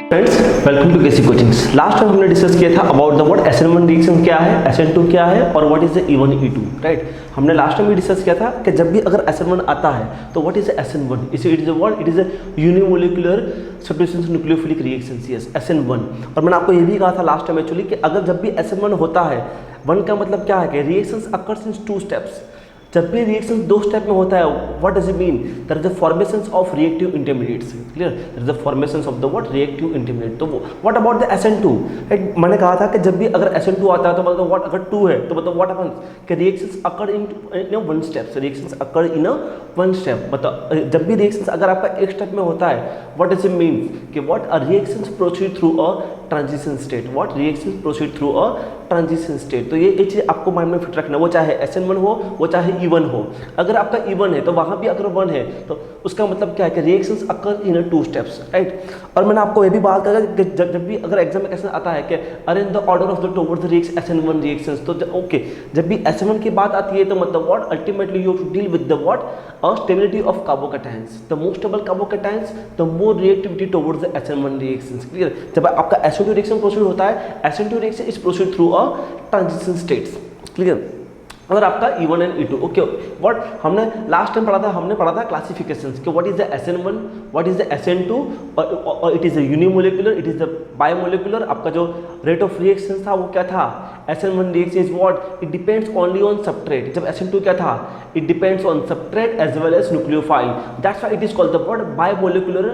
Friends, welcome to KC coachings. Last time हमने discuss किया था about the what SN1 reaction क्या है, SN2 क्या है और what is the E1 E2, right. हमने लास्ट टाइम भी डिस्कस किया था कि जब भी अगर SN1 आता है तो what is SN1, it is what, it is a unimolecular substitution nucleophilic reactions, yes SN1। और मैंने आपको ये भी कहा था लास्ट टाइम एक्चुअली कि अगर जब भी SN1 होता है, 1 का मतलब क्या है कि रिएक्शंस अकर्स इन 2 स्टेप्स। जब भी रिएक्शन 2 स्टेप में होता है, what does it mean, there is the formations of reactive intermediates, clear, there is the formations of the what reactive intermediate. तो what about the SN2, right. मैंने कहा था कि जब भी अगर SN2 आता है तो मतलब व्हाट, अगर 2 है तो मतलब व्हाट हैपेंस कि रिएक्शंस अकर इन 1 स्टेप, रिएक्शंस अकर इन 1 स्टेप। मतलब जब भी रिएक्शंस अगर आपका एक स्टेप में होता है, व्हाट डज इट मीन कि what a reactions proceed through a transition state, what reactions proceed through a transition state. तो ये चीज आपको माइंड में फिट रखना, वो चाहे SN1 हो वो चाहे E1 हो। अगर आपका E1 है तो वहां भी अगर 1 है तो उसका मतलब क्या है कि रिएक्शंस अकर इन 2 स्टेप्स, राइट। और मैंने आपको ये भी बात करा कि जब भी अगर एग्जाम में क्वेश्चन आता है कि arrange the order of the towards the reaction SN1 reactions, तो ओके, जब भी SN1 की बात आती है तो मतलब what ultimately you have to deal with the what a stability of carbocations. The more stable carbocations the more reactivity towards the SN1 reactions, clear. जब आपका SN2 रिएक्शन प्रोसीड होता है, SN2 reaction is proceed through a transition states, clear. अगर आपका E1 and E2, okay, what हमने last time पढ़ा था classifications कि what is the SN1, what is the SN2, और it is a unimolecular, it is the biomolecular. आपका जो rate of reaction था वो क्या था, SN1 reaction is what, it depends only on substrate. जब SN2 क्या था, it depends on substrate as well as nucleophile, that's why it is called the what bimolecular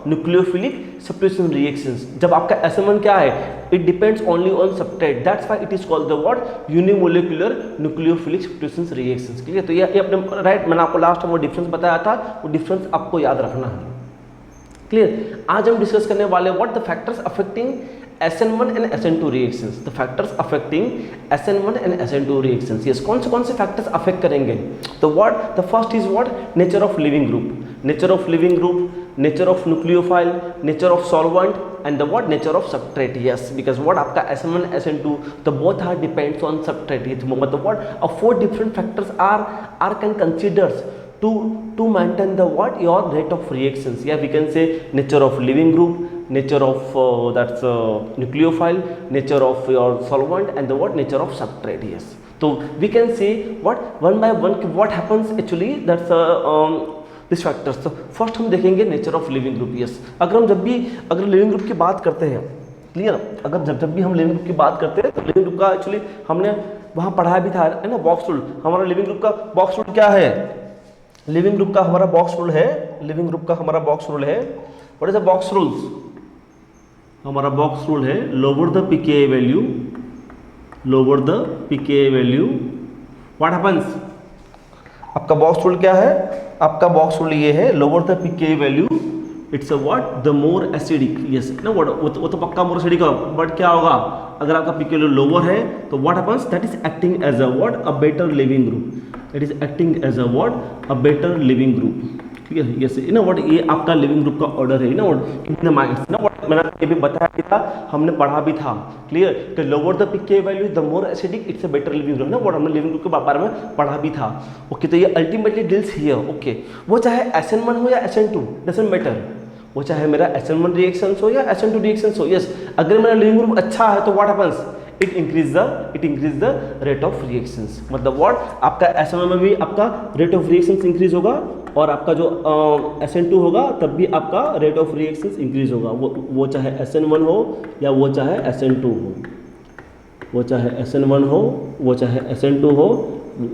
nucleophilic substitution reactions. जब आपका SN1 क्या है, it depends only on substrate, that's why it is called the what unimolecular nucleophilic substitution reactions, ठीक है। तो ये अपने right, मैंने आपको लास्ट में वो डिफरेंस बताया था, वो डिफरेंस आपको याद रखना है, क्लियर। आज हम डिस्कस करने वाले what the factors affecting SN1 and SN2 reactions, the factors affecting SN1 and SN2 reactions, yes। कौन से फैक्टर्स अफेक्ट करेंगे, तो what the first is what nature of leaving group, nature of leaving group, nature of nucleophile, nature of solvent and the what nature of substrate, yes, because what आपका SN1 SN2 the both are depends on substrate, मतलब what 4 different factors are can considered to maintain the what your rate of reactions, yeah, we can say nature of living group, nature of that's nucleophile, nature of your solvent and the what nature of substrate, yes। so we can see what one by one what happens actually, that's this factors. तो first हम देखेंगे nature of leaving group, yes. अगर leaving group की बात करते हैं, clear, अगर जब भी हम लिविंग ग्रुप की बात करते हैं तो लिविंग ग्रुप का एक्चुअली हमने वहाँ पढ़ाया भी था, है ना, बॉक्स रूल। हमारा लिविंग ग्रुप का बॉक्स रूल क्या है, लिविंग ग्रुप का हमारा बॉक्स रूल है, लिविंग ग्रुप का हमारा बॉक्स रूल है, what is the box rules, हमारा बॉक्स रूल है lower the pKa value, lower the pKa value, what happens, आपका बॉक्स रूल क्या है, आपका बॉक्स रूल ये है lower the pKa value it's a what the more acidic, yes ना, वो तो पक्का मोर एसिडिक होगा, बट क्या होगा अगर आपका pKa वैल्यू लोअर है तो what happens, that is acting as a what a better leaving group, that is acting as a what a better leaving group, ठीक है, यस ना। व्हाट ये आपका लिविंग ग्रुप का ऑर्डर है ना, व्हाट इन माइंड्स ना, व्हाट मैंने ये भी बताया भी था, हमने पढ़ा भी था, क्लियर, कि lower the pKa value the more acidic it's a better leaving group ना, व्हाट हमने लिविंग ग्रुप के बारे में पढ़ा भी था, ओके। तो ये अल्टीमेटली डील्स हियर, ओके, वो चाहे SN1 हो या SN2 डजंट मैटर, वो चाहे मेरा SN1 रिएक्शंस हो या SN2 रिएक्शंस हो, यस। अगर मेरा लिविंग ग्रुप अच्छा है तो what happens, it increase the rate of reactions, मतलब व्हाट आपका SN1 में भी आपका रेट ऑफ रिएक्शंस इंक्रीज होगा और आपका जो SN2 होगा तब भी आपका रेट ऑफ रिएक्शंस इंक्रीज होगा, वो चाहे SN1 हो या वो चाहे SN2 हो, वो चाहे SN1 हो वो चाहे SN2 हो,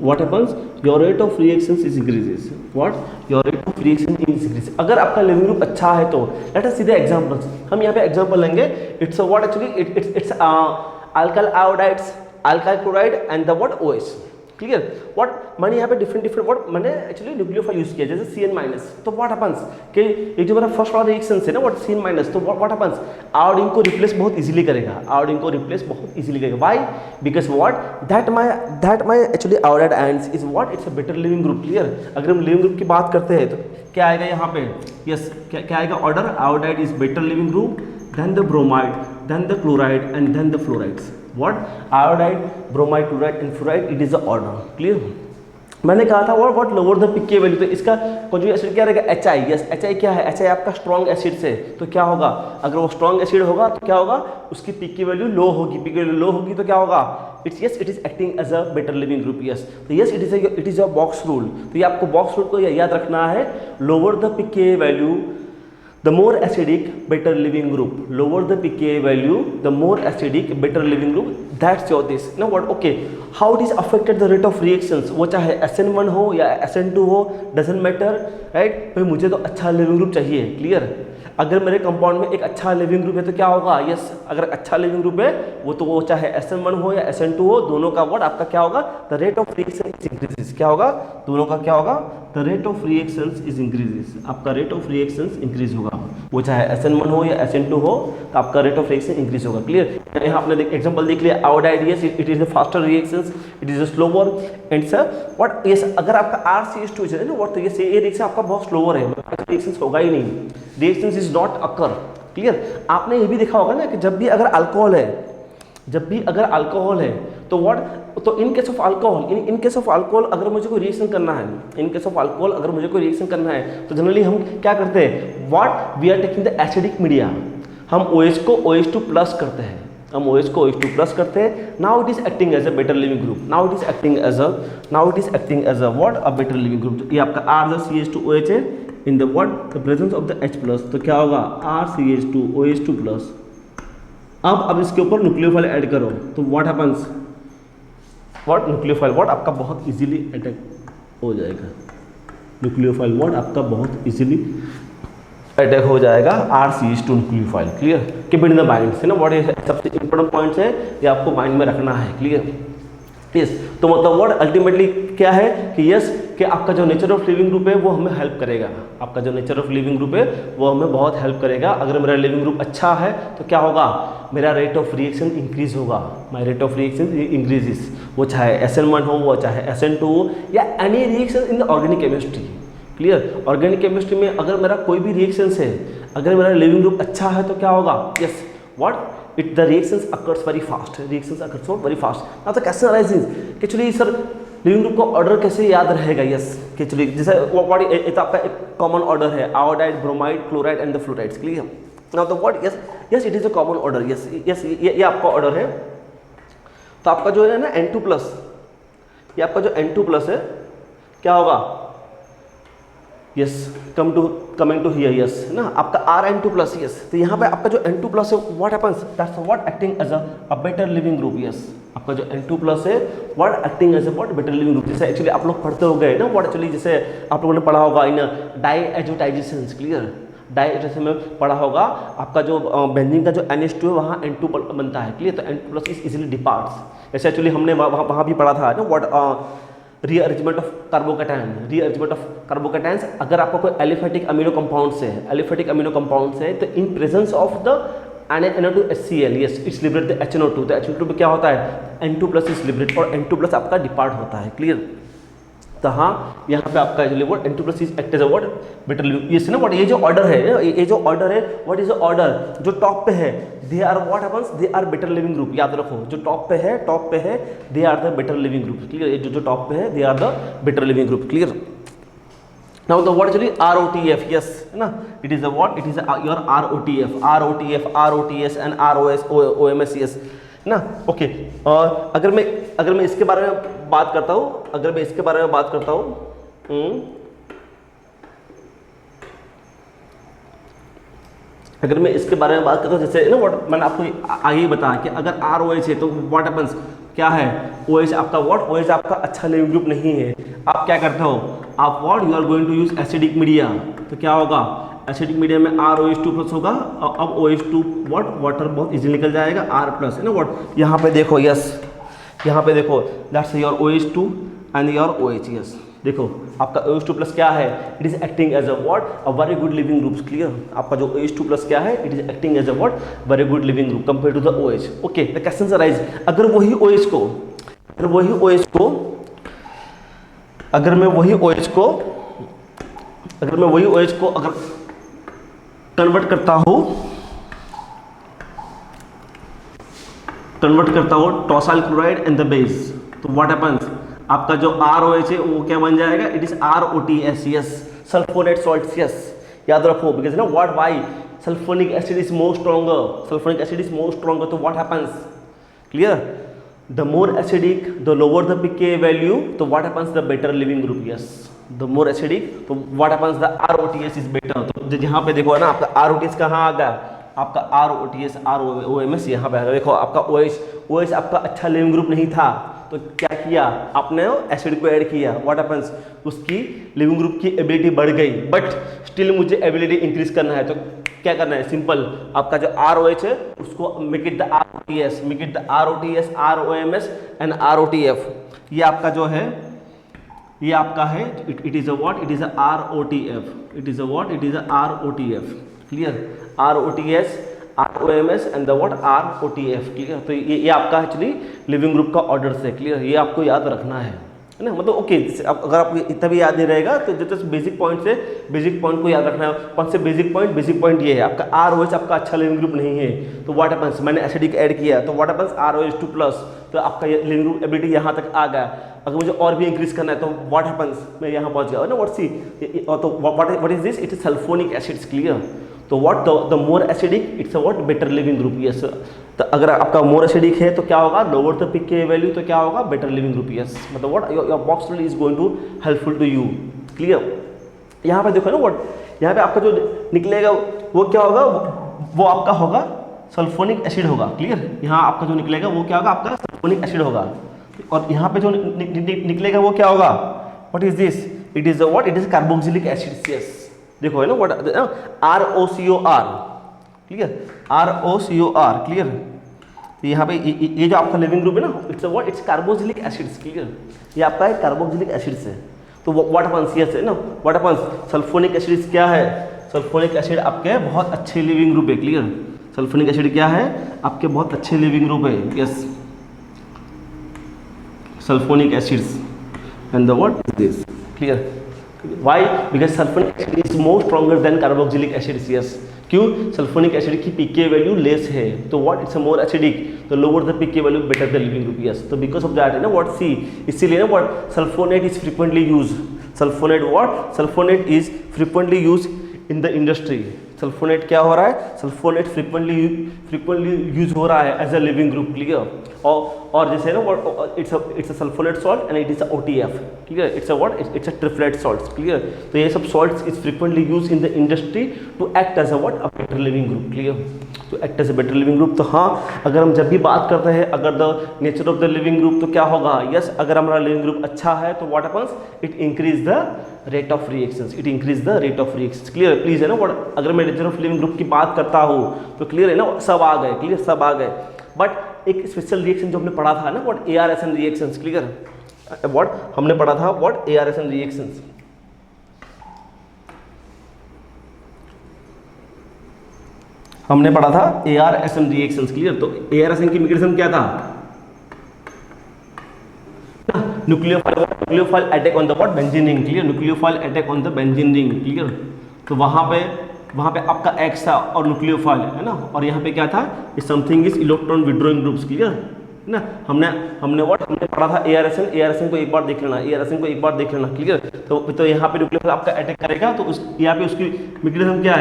what happens, your rate of reactions is increases, what your rate of reaction is increases। अगर आपका लिविंग ग्रुप अच्छा है तो let us see the examples, हम यहाँ पे एग्जांपल लेंगे, it's what actually it's alkyl iodides, alkyl chloride and the what OH, clear. What मैंने यहाँ पे डिफरेंट व्हाट मैंने एक्चुअली न्यूक्लियोफाइल यूज किया, जैसे CN-, तो व्हाट हैपेंस कि ये जो मेरा फर्स्ट वाला रिएक्शन है ना व्हाट CN-, तो व्हाट हैपेंस, आयोडीन को रिप्लेस बहुत इजीली करेगा, आयोडीन को रिप्लेस बहुत इजीली करेगा, why, because what that my actually iodide ions is what it's a better leaving group, clear. अगर हम लिविंग ग्रुप की बात करते हैं तो क्या आएगा यहाँ पे, यस, क्या आएगा order, iodide is better leaving group, than the bromide, then the chloride and then the fluorides, what iodide, bromide, chloride and fluoride, it is the order, clear। मैंने कहा था what lower the pK value, तो इसका conjugate acid क्या रहेगा, H I. Yes, H I क्या है, H I आपका स्ट्रॉन्ग एसिड से, तो क्या होगा, अगर वो स्ट्रॉन्ग एसिड होगा तो क्या होगा, उसकी पीके वैल्यू लो होगी, पीके वैल्यू लो होगी तो क्या होगा, it's yes it is acting as a better leaving group. Yes, तो yes it is a box rule, तो ये आपको बॉक्स रूल को याद रखना है, lower the pK value the more acidic better living group, lower the pKa value the more acidic better living group, that's your this now what okay how it is affected the rate of reactions, वो चाहे SN1 हो या SN2 हो doesn't matter right, भाई मुझे तो अच्छा leaving group चाहिए, क्लियर। अगर मेरे कंपाउंड में एक अच्छा लिविंग ग्रुप है तो क्या होगा, यस अगर अच्छा लिविंग ग्रुप है वो चाहे SN1 हो या SN2 हो, दोनों का व्हाट आपका क्या होगा, the rate of reaction is increases, क्या होगा, दोनों का क्या होगा, the rate of reactions is increases, आपका रेट ऑफ रिएक्शंस इंक्रीज होगा, वो चाहे SN1 हो या SN2 हो तो आपका रेट ऑफ रिएक्शन इंक्रीज होगा, क्लियर। यहाँ आपने एग्जांपल देख लिया, iodide yes it is a faster reactions, it is a slower and sir what yes अगर आपका RCH2 है ना व्हाट, तो ये रिएक्शन आपका बहुत स्लोवर है, रिएक्शंस होगा ही नहीं, reactions is not occur, clear. आपने ये भी देखा होगा ना कि जब भी अगर अल्कोहल है तो व्हाट, तो इन case of alcohol in case of alcohol अगर मुझे कोई रिएक्शन करना है, इन केस ऑफ अल्कोहल अगर मुझे कोई रिएक्शन करना है तो जनरली हम क्या करते हैं, what we are taking the acidic media, हम OH को OH2 प्लस करते हैं, हम OH को OH2 प्लस करते हैं, now it is acting as a better leaving group, now it is acting as a what, a better leaving group. ये आपका RCH2OH है in the what, the presence of the H plus, तो क्या होगा RCH2OH2 plus. अब इसके ऊपर nucleophile add करो तो what happens, what nucleophile what आपका बहुत इजीली अटैक हो जाएगा, न्यूक्लियोफाइल व्हाट आपका बहुत इजीली अटैक हो जाएगा, RCH2 nucleophile, clear. Keep it in the mind है ना, व्हाट सबसे इंपॉर्टेंट पॉइंट्स है ये आपको माइंड में रखना है, क्लियर। यस, तो मतलब व्हाट अल्टीमेटली क्या है कि यस कि आपका जो नेचर ऑफ लिविंग ग्रुप है वो हमें हेल्प करेगा, आपका जो नेचर ऑफ लिविंग ग्रुप है वो हमें बहुत हेल्प करेगा। अगर मेरा लिविंग ग्रुप अच्छा है तो क्या होगा, मेरा रेट ऑफ रिएक्शन इंक्रीज होगा, my rate of reaction increases, वो चाहे SN1 हो वो चाहे SN2 हो या any reaction in the organic chemistry, clear. Organic chemistry में अगर मेरा कोई भी रिएक्शन है, अगर मेरा लिविंग ग्रुप अच्छा है तो क्या होगा, yes what it the reactions occurs very fast, reactions occurs very fast. Now the question arises कि एक्चुअली सर लिविंग ग्रुप का ऑर्डर कैसे याद रहेगा, यस कि एक्चुअली जैसे व्हाट ये तो आपका एक कॉमन ऑर्डर है, iodide, bromide, chloride and the fluorides, clear. Now the what yes it is a common order, yes ये आपका ऑर्डर है। तो आपका जो है ना N2 प्लस, ये आपका जो N2 प्लस है क्या होगा, yes coming to here, yes ना आपका RN2 प्लस, यस तो यहाँ पे आपका जो N2 प्लस है what happens, that's what acting as a better leaving group, yes आपका जो N2 प्लस है what acting as a what better leaving group. जैसे एक्चुअली आप लोग पढ़ते हो गए ना व्हाट, एक्चुअली जैसे आप लोगों ने पढ़ा होगा इन डाईएजोटाइजेशंस, क्लियर, डाईएजोटाइजेशन में पढ़ा होगा, आपका जो बेंजीन का जो NH2 है वहाँ N2 बनता है, क्लियर, तो N2 plus is easily departs. जैसे एक्चुअली हमने वहाँ भी पढ़ा था ना व्हाट रीअरेंजमेंट ऑफ कार्बोकैटायंस, अगर आपका कोई एलिफेटिक अमीनो कंपाउंड्स है तो in presence of the NO2HCl yes it's liberate the HNO2, तो HNO2 में क्या होता है N2 प्लस इज लिबरेट और N2 प्लस आपका डिपार्ट होता है, क्लियर। तो हाँ यहाँ पे आपका actually what N2 plus is act as a what better leaving, ये ना व्हाट ये जो ऑर्डर है व्हाट इज द ऑर्डर जो टॉप पे है, they are what happens, they are better leaving group, याद रखो जो टॉप पे है they are the better leaving group, clear, जो टॉप पे है they are the better leaving group, clear. Now the what actually ROTF, yes है ना, it is a what, it is your ROTF, ROTS and OMS, yes ना, okay. और अगर मैं इसके बारे में बात करता हूँ, जैसे ना व्हाट मैंने आपको आगे ही बताया कि अगर ROH है तो व्हाट हैपेंस, क्या है OH आपका व्हाट, OH आपका अच्छा लिविंग ग्रुप नहीं है, आप क्या करते हो, आप what you are going to use acidic media, तो क्या होगा एसिडिक मीडिया में ROH2 प्लस होगा, अब OH2 व्हाट वाटर बहुत इजीली निकल जाएगा, R प्लस है ना व्हाट, यहाँ पे देखो यस, यहाँ पे देखो that's your OH2 and your OH, yes देखो आपका OH2 प्लस क्या है, it is acting as a what a very good leaving group, clear. आपका जो OH2 प्लस क्या है, it is acting as a what very good leaving group compare to the OH, okay. The question arise, अगर मैं वही OH को अगर convert करता हूँ tosyl chloride and the base, तो व्हाट हैपेंस, आपका जो ROH है वो क्या बन जाएगा, it is ROTS, yes, sulfonate salt, yes, याद रखो, बिकॉज ना what why sulfonic acid is more stronger, sulfonic acid is more stronger, तो what happens, clear, the more acidic the lower the pK value, तो what happens the better leaving group, yes, the more acidic, तो what happens the ROTS is better, तो जहाँ पे देखो है ना आपका ROTS कहाँ आ गया, आपका ROTS ROMS यहाँ पे आ गया, देखो आपका OH आपका अच्छा लिविंग ग्रुप नहीं था, तो क्या किया आपने, एसिड को ऐड किया, व्हाट हैपेंस, उसकी लिविंग ग्रुप की एबिलिटी बढ़ गई, बट स्टिल मुझे एबिलिटी इंक्रीज करना है, तो क्या करना है, सिंपल, आपका जो ROH है उसको make it the ROTS, make it the ROTS, ROMS and ROTF, ये आपका जो है, ये आपका है, it is a what, it is a ROTF, it is a what, it is a ROTF, clear, ROTS, ROMS and the what ROTF, clear, तो ये आपका एक्चुअली लिविंग ग्रुप का ऑर्डर से, क्लियर, ये आपको याद रखना है ना, मतलब ओके, अगर आपको इतना भी याद नहीं रहेगा तो जस्ट बेसिक पॉइंट से बेसिक पॉइंट को याद रखना है, कौन से बेसिक पॉइंट ये है, आपका ROH आपका अच्छा लिविंग ग्रुप नहीं है, तो व्हाट हैपेंस, मैंने एसिडिक ऐड किया, तो व्हाट हैपेंस ROH2+, तो आपका लिविंग ग्रुप एबिलिटी यहाँ तक आ गया, अगर मुझे और भी इंक्रीज करना है तो व्हाट हैपेंस, मैं यहाँ पहुँच गया ना, व्हाट सी, तो what is this, it is sulfonic acids, clear, तो what the more acidic it's a what better leaving group, yes, तो अगर आपका मोर एसिडिक है तो क्या होगा, लोअर द pK वैल्यू, तो क्या होगा, बेटर लिविंग ग्रुप, यस, मतलब what your box is going to helpful to you, clear, यहाँ पे देखो ना व्हाट, यहाँ पे आपका जो निकलेगा वो क्या होगा, वो आपका होगा सल्फोनिक एसिड होगा, क्लियर, यहाँ आपका जो निकलेगा वो क्या होगा, आपका सल्फोनिक एसिड होगा, और यहाँ पे जो निकलेगा वो क्या होगा, what is this, it is what, it is carboxylic acid, yes, देखो है ना what, ROCOR, clear, ROCOR, clear, तो यहाँ पे ये जो आपका लिविंग ग्रुप है ना, it's what, it's carboxylic acids, clear, ये आपका है कार्बोक्सिलिक एसिड्स है, तो व्हाट हैपेंस, यस है ना, व्हाट हैपेंस, सल्फोनिक एसिड्स क्या है, सल्फोनिक एसिड आपके बहुत अच्छे लिविंग ग्रुप है, क्लियर, सल्फोनिक एसिड क्या है, आपके बहुत अच्छे लिविंग ग्रुप है, yes, sulphonic acids and the what is this, clear, why, because sulfonic acid is more stronger than carboxylic acids, yes, क्यों, सल्फोनिक एसिड की pK वैल्यू लेस है, तो व्हाट, इट्स मोर एसिडिक, तो lower the pK value better the leaving group, yes, तो because of that है ना what, see, इसीलिए ना what, sulfonate is frequently use, sulfonate what, sulfonate is frequently use in the industry, sulfonate क्या हो रहा है, सल्फोनेट फ्रीक्वेंटली यूज हो रहा है as a leaving group, clear, और जैसे ना what, it's a sulfonate salt and it is a OTF, clear, it's a what, it's a triplet salts, clear, तो ये सब salts is frequently use in the industry to act as a what, a better leaving group, clear, to act as a better leaving group, तो हाँ, अगर हम जब भी बात करते हैं अगर the nature of the leaving group, तो क्या होगा, यस, अगर हमारा लिविंग ग्रुप अच्छा है तो what happens, it increase the rate of reactions, it increase the rate of reactions, clear, please है ना व्हाट, अगर मैं नेचर ऑफ लिविंग ग्रुप की बात करता हूँ तो क्लियर है ना, सब आ गए, क्लियर, सब आ गए, बट एक स्पेशल रिएक्शन जो हमने पढ़ा था ना what, ARSN reactions, clear, what हमने पढ़ा था, व्हाट ARSN रिएक्शंस, हमने पढ़ा था ARSN रिएक्शंस, क्लियर, तो ARSN की मैकेनिज्म क्या था, nucleophile attack on the what, benzene ring, clear, nucleophile attack on the benzene ring, clear, तो वहाँ पे आपका X था और न्यूक्लियोफाइल है ना, और यहाँ पे क्या था, something is electron withdrawing groups, clear है ना, हमने पढ़ा था ARSN को एक बार देख लेना, ARSN को एक बार देख लेना, क्लियर, तो यहाँ पे न्यूक्लियोफाइल आपका अटैक करेगा, तो यहाँ पे उसकी मैकेनिज्म क्या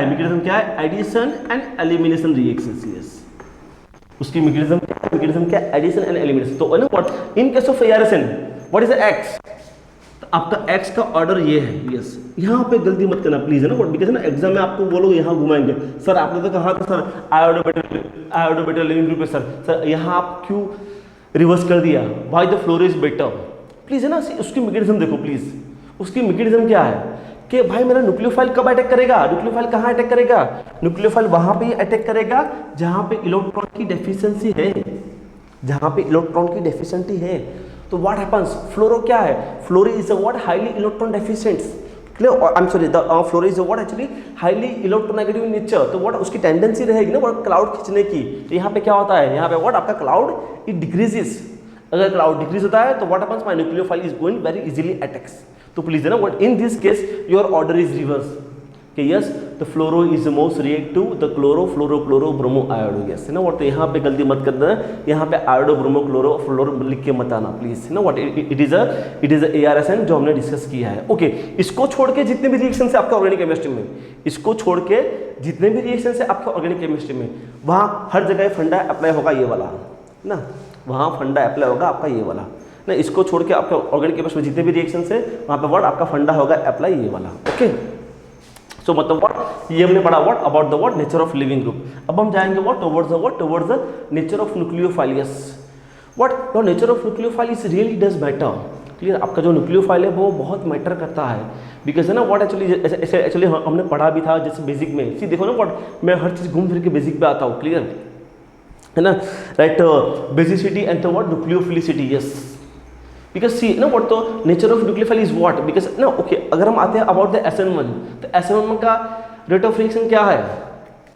है, addition and elimination reactions, yes, उसकी मैकेनिज्म क्या, एडिशन एंड एलिमिनेशन, तो है ना what, in case of ARSN what is the X, तो आपका X का ऑर्डर ये है, यस, यहाँ पे गलती मत करना प्लीज है ना, बिकॉज ना एग्जाम में आपको वो लोग यहाँ घुमाएंगे, सर आपने तो कहा था sir iodo better leaving group है, सर यहाँ आप क्यों रिवर्स कर दिया, why the floor is better, please है ना, उसकी मैकेनिज्म देखो प्लीज, उसकी मैकेनिज्म क्या है कि भाई मेरा न्यूक्लियोफाइल कब अटैक करेगा, न्यूक्लियोफाइल कहाँ अटैक करेगा, न्यूक्लियोफाइल वहां पे अटैक करेगा जहां पे इलेक्ट्रॉन की डेफिशिएंसी है, जहां पे इलेक्ट्रॉन की डेफिशिएंसी है, तो व्हाट हैपेंस, फ्लोरो क्या है, fluoro is a what, highly electron deficient, clear, I am sorry, the fluoro is a what, actually highly electronegative in nature, तो व्हाट उसकी टेंडेंसी रहेगी ना व्हाट, क्लाउड खींचने की, तो यहाँ पे क्या होता है, यहाँ पे व्हाट आपका क्लाउड इट डिक्रीजेस, अगर क्लाउड डिक्रीज होता है तो what happens, my nucleophile is going very easily attacks, तो प्लीज है ना what, in this case your order is reverse, कि yes the fluoro is most reactive the chloro fluoro chloro bromo iodo, yes है ना what. तो यहाँ पे गलती मत करना, यहाँ पे आयोडो ब्रोमो क्लोरो फ्लोरो लिख के मत आना प्लीज, है ना what. It is a ARSN जो हमने डिस्कस किया है। ओके, इसको छोड़ के जितने भी रिएक्शन है आपके ऑर्गेनिक केमिस्ट्री में, इसको छोड़ के जितने भी रिएक्शन है आपके ऑर्गेनिक केमिस्ट्री में, वहाँ हर जगह फंडा अप्लाई होगा ये वाला ना, वहाँ फंडा अप्लाई होगा आपका ये वाला ना। इसको छोड़ के आपके ऑर्गेनिक केमिस्ट्री में जितने भी रिएक्शन है वहाँ पे वर्ड आपका फंडा होगा अप्लाई ये वाला। ओके, सो मतलब व्हाट ये हमने पढ़ा what about the what nature of leaving group. अब हम जाएंगे what towards the nature of nucleophiles. What your nature of nucleophile is really does matter, clear. आपका जो न्यूक्लियोफाइल है वो बहुत मैटर करता है, बिकॉज है ना व्हाट एक्चुअली हमने पढ़ा भी था जैसे बेसिक में। सी देखो ना व्हाट मैं हर चीज़ घूम फिर के बेसिक पे आता हूँ, क्लियर है ना, right. Basicity and the what nucleophilicity, yes because see ना व्हाट तो nature of nucleophile is what because ना। ओके, अगर हम आते हैं अबाउट द SN1, तो SN1 का रेट ऑफ रिएक्शन क्या है।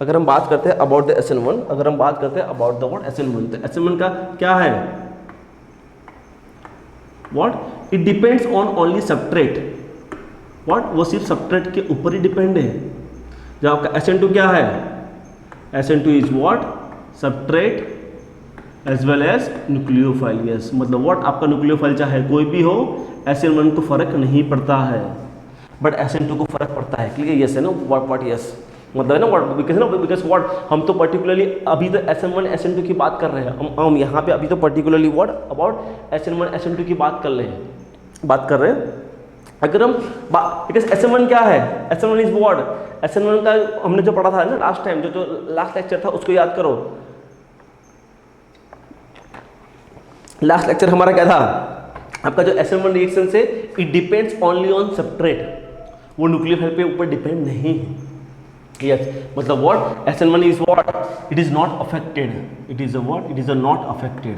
अगर हम बात करते हैं अबाउट द SN1, अगर हम बात करते हैं अबाउट द व्हाट SN1, तो SN1 का क्या है what, it depends on only सबट्रेट। What, वो सिर्फ सबट्रेट के ऊपर ही डिपेंड है। जब आपका SN2 क्या है, SN2 is what substrate as well as nucleophile, yes मतलब व्हाट आपका न्यूक्लियोफाइल चाहे कोई भी हो, SN1 को फर्क नहीं पड़ता है, बट SN2 को फर्क पड़ता है, क्लियर यस है ना व्हाट यस मतलब है ना व्हाट बिकॉज व्हाट हम तो पर्टिकुलरली अभी तो SN1 SN2 की बात कर रहे हैं, हम यहाँ पे अभी तो particularly what about SN1 SN2 की बात कर रहे हैं। अगर हम बिकॉज SN1 क्या है, SN1 इज व्हाट, SN1 का हमने जो पढ़ा था ना लास्ट टाइम, जो लास्ट लेक्चर था उसको याद करो। लास्ट लेक्चर हमारा क्या था, आपका जो SN1 रिएक्शन से इट डिपेंड्स ओनली ऑन सबट्रेट, वो न्यूक्लियोफाइल पे ऊपर डिपेंड नहीं है, यस मतलब what SN1 is what it is not affected, it is a what it is a not affected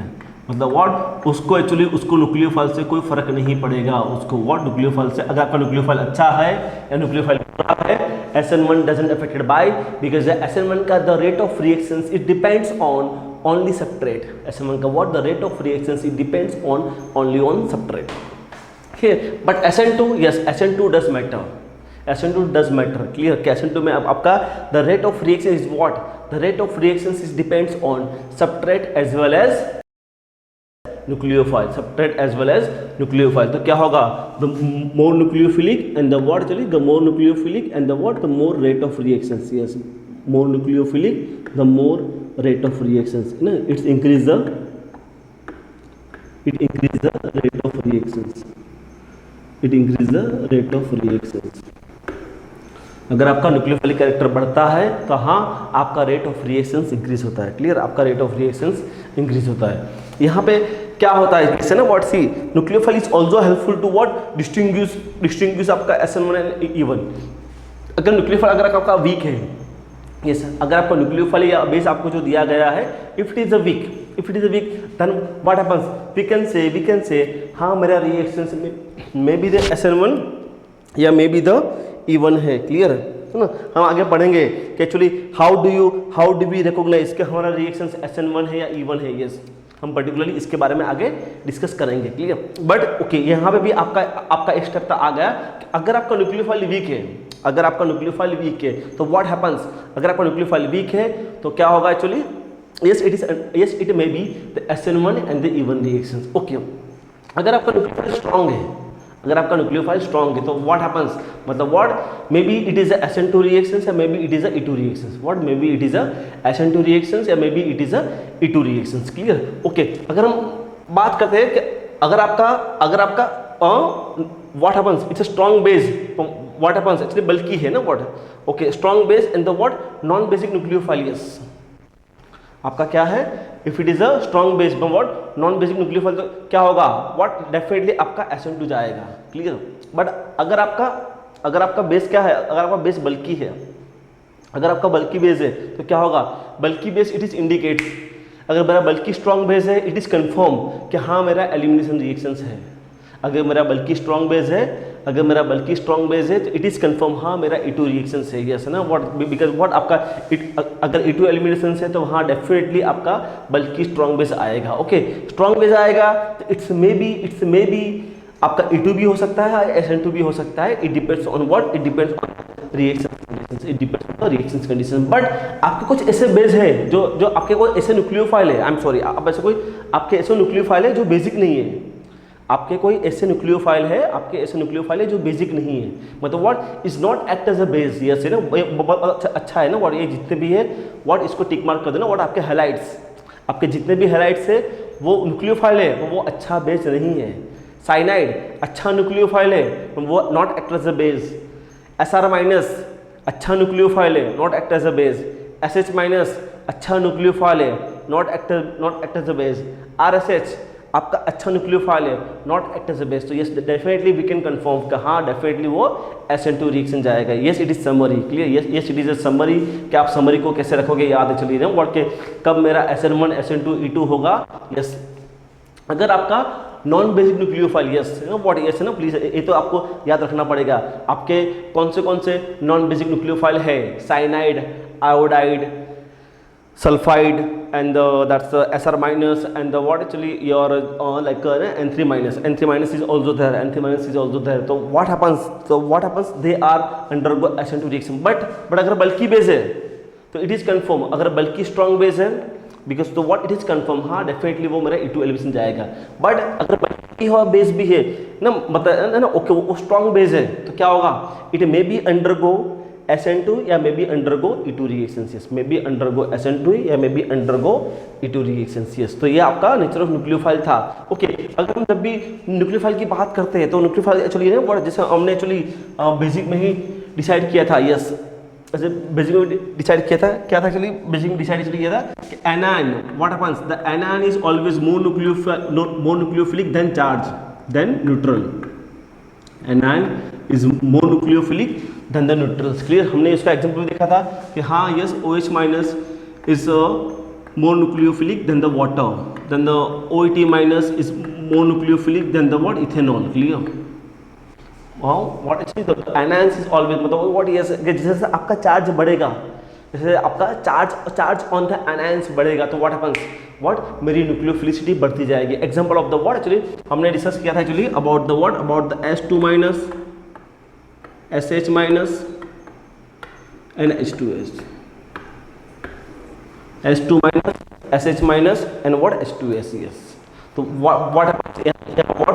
मतलब व्हाट उसको एक्चुअली उसको न्यूक्लियोफाइल से कोई फर्क नहीं पड़ेगा, उसको व्हाट न्यूक्लियोफाइल से अगर आपका न्यूक्लियोफाइल अच्छा है या न्यूक्लियोफाइल बुरा है, SN1 doesn't affected by because SN1 का the rate of reactions it depends on only substrate। SN1 का what the rate of reactions it depends on only on substrate, okay, but SN2 yes SN2 does matter, SN2 does matter, clear कि SN2 में अब आपका the rate of reaction is what, the rate of reactions is depends on substrate as well as nucleophile, substrate as well as nucleophile। तो क्या होगा, the more nucleophilic and the what actually the more nucleophilic and the what the more rate of reactions, yes more nucleophilic the more rate of reactions, you know, it increase the rate of reactions, it increase the rate of reactions। अगर आपका nucleophilic character बढ़ता है तो हाँ आपका rate of reactions increase होता है, clear आपका रेट ऑफ रिएक्शंस इंक्रीज होता है। यहाँ पे क्या होता है इससे ना what see nucleophile is also helpful to what distinguish आपका SN1 एंड E1। अगर न्यूक्लियोफाइल अगर आपका वीक है, यस अगर आपका न्यूक्लियोफाइल या बेस आपको जो दिया गया है if it is a weak then what happens we can say हाँ मेरा रिएक्शंस में बी द SN1 या मे बी द E1 है, क्लियर है ना। हम आगे पढ़ेंगे कि actually how do we recognise कि हमारा रिएक्शंस SN1 है या E1 है, यस हम पर्टिकुलरली इसके बारे में आगे डिस्कस करेंगे, क्लियर। बट ओके यहाँ पे भी आपका एक स्टेप आ गया कि अगर आपका न्यूक्लियोफाइल वीक है, अगर आपका न्यूक्लियोफाइल वीक है तो व्हाट हैपेंस, अगर आपका न्यूक्लियोफाइल वीक है तो क्या होगा actually, yes it may be the SN1 and the E1 reactions. Okay, अगर आपका न्यूक्लियोफाइल स्ट्रांग है, अगर आपका न्यूक्लियोफाइल स्ट्रांग है तो व्हाट हैपेंस मतलब what may be it is a SN2 reactions या may be it is a E2 reactions, what may be it is a SN2 reactions या may be it is a E2 reactions, clear. Okay, अगर हम बात करते हैं कि अगर आपका what happens it's a strong base, what happens actually bulky है ना what okay strong base and the what non basic nucleophile, yes आपका क्या है if it is a strong base but what non basic nucleophile, तो क्या होगा what definitely आपका SN2 जाएगा, क्लियर। बट अगर आपका बेस क्या है, अगर आपका बेस बल्कि है, अगर आपका बल्कि बेस है तो क्या होगा, बल्कि बेस इट इज इंडिकेट, अगर मेरा बल्कि स्ट्रांग बेस है इट इज कंफर्म कि हाँ मेरा एलिमिनेशन रिएक्शंस है। अगर मेरा बल्कि स्ट्रांग बेस है, तो इट इज कंफर्म हाँ मेरा E2 रिएक्शन है, यस है ना व्हाट बिकॉज व्हाट आपका अगर E2 एलिमिनेशन है तो वहाँ डेफिनेटली आपका बल्कि स्ट्रांग बेस आएगा। ओके, स्ट्रांग बेस आएगा तो इट्स मे बी आपका E2 भी हो सकता है, SN2 भी हो सकता है, it depends on what, it depends on reaction. Reactions, it depends on the reactions condition. But आपके कुछ ऐसे बेस है जो आपके कोई ऐसे न्यूक्लियोफाइल है, आई एम सॉरी, आप ऐसे कोई आपके ऐसे न्यूक्लियोफाइल है जो बेसिक नहीं है, आपके कोई ऐसे न्यूक्लियोफाइल है, आपके ऐसे न्यूक्लियोफाइल है जो बेसिक नहीं है, मतलब what is not act as a base. Yes है ना, बहुत अच्छा है ना व्हाट, ये जितने भी है व्हाट इसको टिक मार्क कर देना, व्हाट आपके हैलाइड्स, आपके जितने भी हैलाइड्स है वो न्यूक्लियोफाइल है वो अच्छा बेस नहीं है। साइनाइड अच्छा न्यूक्लियोफाइल है, वो not act as a base. SR minus अच्छा न्यूक्लियोफाइल है, not act as a base. SH minus अच्छा न्यूक्लियोफाइल है, not act as a base. RSH आपका अच्छा न्यूक्लियोफाइल है, not act as a base. तो yes definitely we can confirm कि हाँ डेफिनेटली वो SN2 रिएक्शन जाएगा। Yes it is summary, clear, yes it is a summary. कि आप समरी को कैसे रखोगे याद है, चलिए वर्ड के कब मेरा SN1 SN2 E2 होगा। यस अगर आपका non basic nucleophile, yes what, yes है ना, प्लीज ये तो आपको याद रखना पड़ेगा। आपके कौन से नॉन बेसिक न्यूक्लियोफाइल है, cyanide, iodide, sulfide, and that's SR minus, and what actually your like N3 minus. N3 minus is also there, N3 minus is also there. So what happens, they are undergo SN2 reaction. But अगर बल्कि base है तो it is confirm, अगर बल्कि strong base है because तो what it is confirm, हाँ definitely वो मेरा E2 एलिवेशन जाएगा। बट अगर बल्कि हुआ बेस भी है ना, मतलब ना ओके वो स्ट्रॉन्ग बेस है तो क्या होगा, it may be undergo SN2 या may be undergo E2 reactions. Yes may be undergo SN2 या may be undergo E2 reactions. Yes तो ये आपका नेचर ऑफ न्यूक्लियोफाइल था। ओके अगर हम जब भी न्यूक्लियोफाइल की बात करते हैं तो न्यूक्लियोफाइल एक्चुअली ना जैसे हमने एक्चुअली बेसिक में ही डिसाइड किया था। यस ऐसे बेसिक में डिसाइड किया था, क्या था एक्चुअली बेसिक में डिसाइड किया था कि anion, what happens, the anion is always more nucleophilic than charge than neutral. Anion is more nucleophilic than the neutrals. Clear, हमने इसका एग्जांपल भी देखा था कि हाँ yes OH minus is more nucleophilic than the water, than the OET minus is more nucleophilic than the what, ethanol. Clear, what actually the anions is always, मतलब what yes जैसे आपका चार्ज बढ़ेगा, जैसे आपका चार्ज ऑन द एनायंस बढ़ेगा तो what happens, what मेरी nucleophilicity बढ़ती जाएगी। Example of the what actually हमने डिस्कस किया था actually about the what, about the S2 minus, SH minus and H2S, S2 minus, SH minus and what H2S। Yes तो what happens,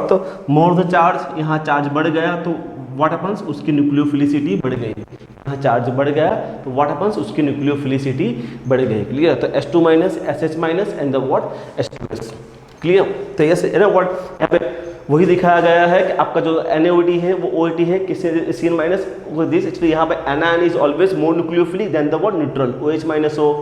तो more the charge, यहाँ charge बढ़ गया तो what happens, उसकी न्यूक्लियोफिलिसिटी बढ़ गई। यहाँ चार्ज बढ़ गया तो व्हाट हैपेंस, उसकी न्यूक्लियोफिलिसिटी बढ़ गई। क्लियर, तो S2 minus, SH minus and the what H2S। Clear, तो यस है ना व्हाट यहाँ पे वही दिखाया गया है कि आपका जो NaOD है वो OET है किससे, Cn माइनस दिस। एक्चुअली यहाँ पे anion is always more nucleophilic than the what neutral, OH minus हो,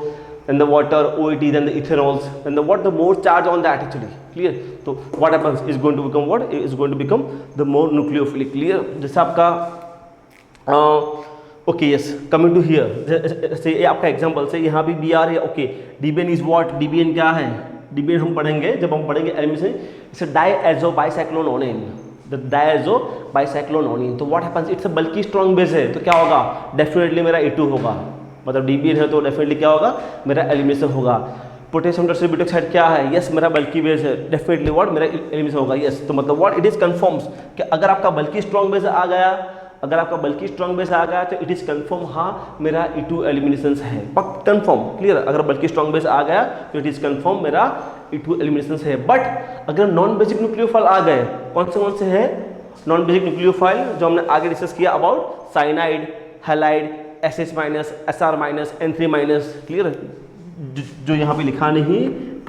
then the water, OET, then the ethanols, then the more charge on that actually. Clear? So what happens is going to become what? Is going to become the more nucleophilic. Clear? जैसे आपका okay yes, coming to here, जैसे ये आपका example से यहाँ भी Br है। okay, Dbn is what? Dbn क्या है? Dbn हम पढ़ेंगे जब हम पढ़ेंगे एलिमिनेशन, इट्स डायएजो बाइसाइक्लोनोनिन, द डायएजो बाइसाइक्लोनोनिन। तो व्हाट हैपेंस, इट्स अ बल्कि स्ट्रॉन्ग बेस है तो क्या होगा, डेफिनेटली मेरा E2 होगा, मतलब Dbn है तो डेफिनेटली क्या होगा, मेरा एलिमिनेशन होगा। पोटेशियम टर्शियरी ब्यूटोक्साइड क्या है, यस मेरा बल्कि बेस है, डेफिनेटली व्हाट मेरा एलिमिनेशन होगा। यस तो मतलब व्हाट इट इज कंफर्म्स कि अगर आपका बल्कि स्ट्रॉन्ग बेस आ गया, अगर आपका बल्कि स्ट्रॉन्ग बेस आ गया तो इट इज कंफर्म हाँ मेरा E2 एलिमिनेशन है, पक कंफर्म। क्लियर, अगर बल्कि स्ट्रॉन्ग बेस आ गया तो इट इज कंफर्म मेरा E2 एलिमिनेशन है। बट अगर नॉन बेसिक न्यूक्लियोफाइल आ गए, कौन से है नॉन बेसिक न्यूक्लियोफाइल जो हमने आगे डिस्कस किया about cyanide, halide, SH minus, SR minus, N3 minus. Clear, जो यहाँ पे लिखा नहीं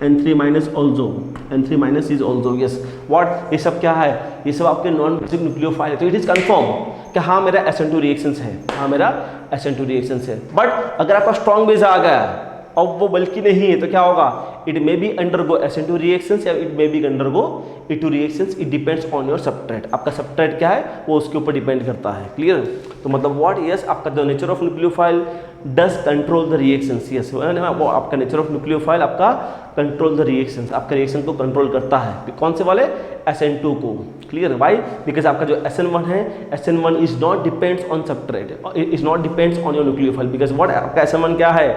N3 minus also, N3 minus is also. Yes what, ये सब क्या है, ये सब आपके नॉन बेसिक न्यूक्लियोफाइल है तो इट इज कंफर्म कि हाँ मेरा SN2 रिएक्शंस है, हाँ मेरा SN2 रिएक्शंस है। बट अगर आपका स्ट्रॉन्ग बेस आ गया और वो बल्कि नहीं है तो क्या होगा, it may be undergo SN2 reactions या it may be undergo E2 reactions, it depends on your substrate. आपका सबस्ट्रेट क्या है वो उसके ऊपर डिपेंड करता है। क्लियर, तो मतलब व्हाट यस आपका the nature of nucleophile does control the reactions. Yes वो आपका नेचर ऑफ न्यूक्लियोफाइल आपका कंट्रोल द रिएक्शंस, आपका रिएक्शन को कंट्रोल करता है। कौन से वाले, SN2 को। क्लियर, वाई, बिकॉज आपका जो SN1 है, SN1 is not depends on substrate, is not depends on your nucleophile, because what आपका SN1 क्या है,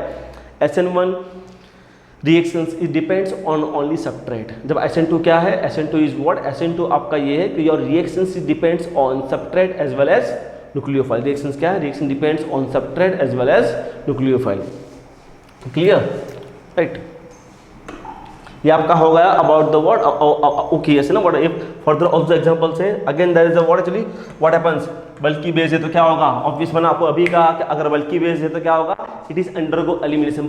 SN1 reactions is depends on only substrate. जब SN2 क्या है, SN2 इज व्हाट, SN2 आपका ये है कि your reactions is depends on substrate as well as nucleophile. Reactions क्या है? Reaction depends on substrate as well as nucleophile. Clear, right. ये आपका हो गया अबाउट द वर्ड ओके, ऐसे ना what if further of the example से again there is a word actually what happens, bulky base है तो क्या होगा? ऑब्वियस मैंने आपको अभी कहा कि अगर बल्कि बेस है तो क्या होगा? It is undergo elimination.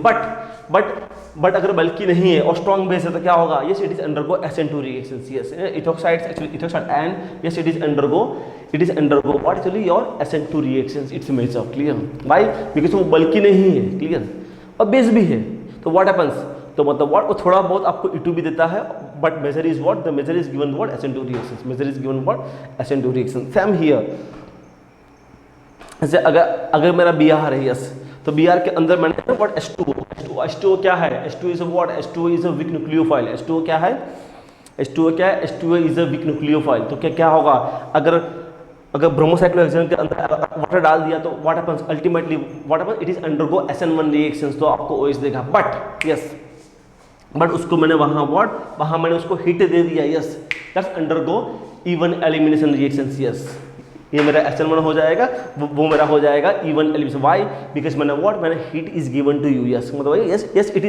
But अगर बल्कि नहीं है और स्ट्रॉन्ग बेस है तो क्या होगा? Yes, it is undergo SN2 reactions. Yes, ethoxides actually ethoxide and yes it is undergo what actually your SN2 reactions it's major. Clear, why? Because वो बल्कि नहीं है, क्लियर, और बेस भी है तो व्हाट हैपेंस, तो मतलब व्हाट वो थोड़ा बहुत आपको E2 भी देता है, but major is what? The major is given what? SN2 reactions. Major is given what? SN2 reaction. Same here, जैसे अगर मेरा Br है, यस, तो Br के अंदर मैंने व्हाट H2O क्या है? H2 is what? H2O is a weak nucleophile. H2O क्या है? H2O क्या है? H2O is a weak nucleophile. तो क्या होगा? अगर ब्रोमोसाइक्लोहेक्सेन के अंदर वाटर डाल दिया तो what happens? Ultimately what happens? It is undergo SN1 reactions, तो आपको OH देगा। बट उसको मैंने वहां मैंने उसको हिट दे दिया। Yes, that's undergo even elimination reactions. Yes, ये मेरा SN1 हो जाएगा, वो मेरा हो जाएगा इवन एलिमिनेशन। व्हाई? बिकॉज मैंने heat is given to you. Yes, मतलब yes it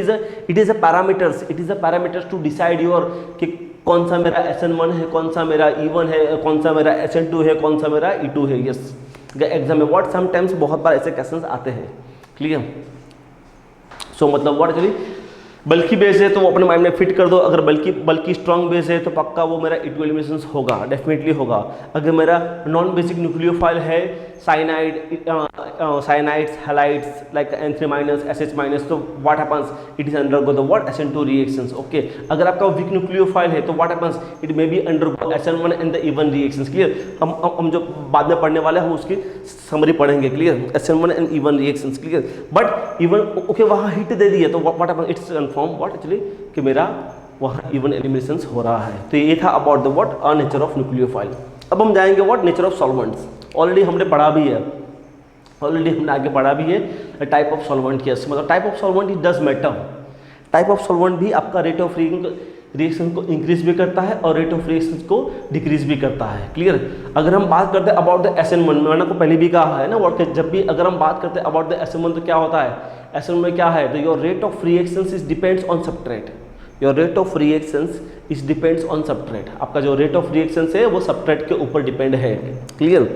is a parameters to decide your कि कौन सा मेरा SN1 है, कौन सा मेरा E1 है, कौन सा मेरा SN2 है, कौन सा मेरा E2 है। यस, एग्जाम में व्हाट समटाइम्स बहुत बार ऐसे क्वेश्चंस आते हैं। क्लियर, सो मतलब व्हाट एक्चुअली बल्कि बेस है तो वो अपने माइंड में फिट कर दो। अगर बल्कि स्ट्रॉन्ग बेस है तो पक्का वो मेरा E2 एलिमिनेशन होगा, डेफिनेटली होगा। अगर मेरा नॉन बेसिक न्यूक्लियोफाइल है, cyanides, halides like N3- SH-, तो what happens? It is undergo the what? SN2 reactions. Okay, अगर आपका वीक न्यूक्लियोफाइल है तो what happens? It may be undergo SN1 and the even reactions. Clear, हम जो बाद में पढ़ने वाले हैं हम उसकी समरी पढ़ेंगे। Clear, SN1 and even reactions. Clear, but even okay वहाँ हिट दे दी है तो what happens? It's confirm what actually कि मेरा वहाँ इवन एलिमिनेशन हो रहा है। तो ये था about the what nature of nucleophile. अब हम जाएंगे what nature of solvents. Already हमने पढ़ा भी है, आगे पढ़ा भी है टाइप ऑफ सॉल्वेंट। यस, मतलब type of solvent it does matter. Type of solvent भी आपका रेट ऑफ रिएक्शन को इंक्रीज भी करता है और रेट ऑफ रिएक्शन को डिक्रीज भी करता है। क्लियर, अगर हम बात करते हैं अबाउट द SN1, मैंने आपको पहले भी कहा है ना व्हाट, जब भी अगर हम बात करते हैं अबाउट द SN1 तो क्या होता है? SN1 में क्या है? तो your rate of reactions is depends on substrate. Your rate of reactions is depends on substrate. आपका जो रेट ऑफ रिएक्शंस है वो सबस्ट्रेट के ऊपर डिपेंड है। क्लियर,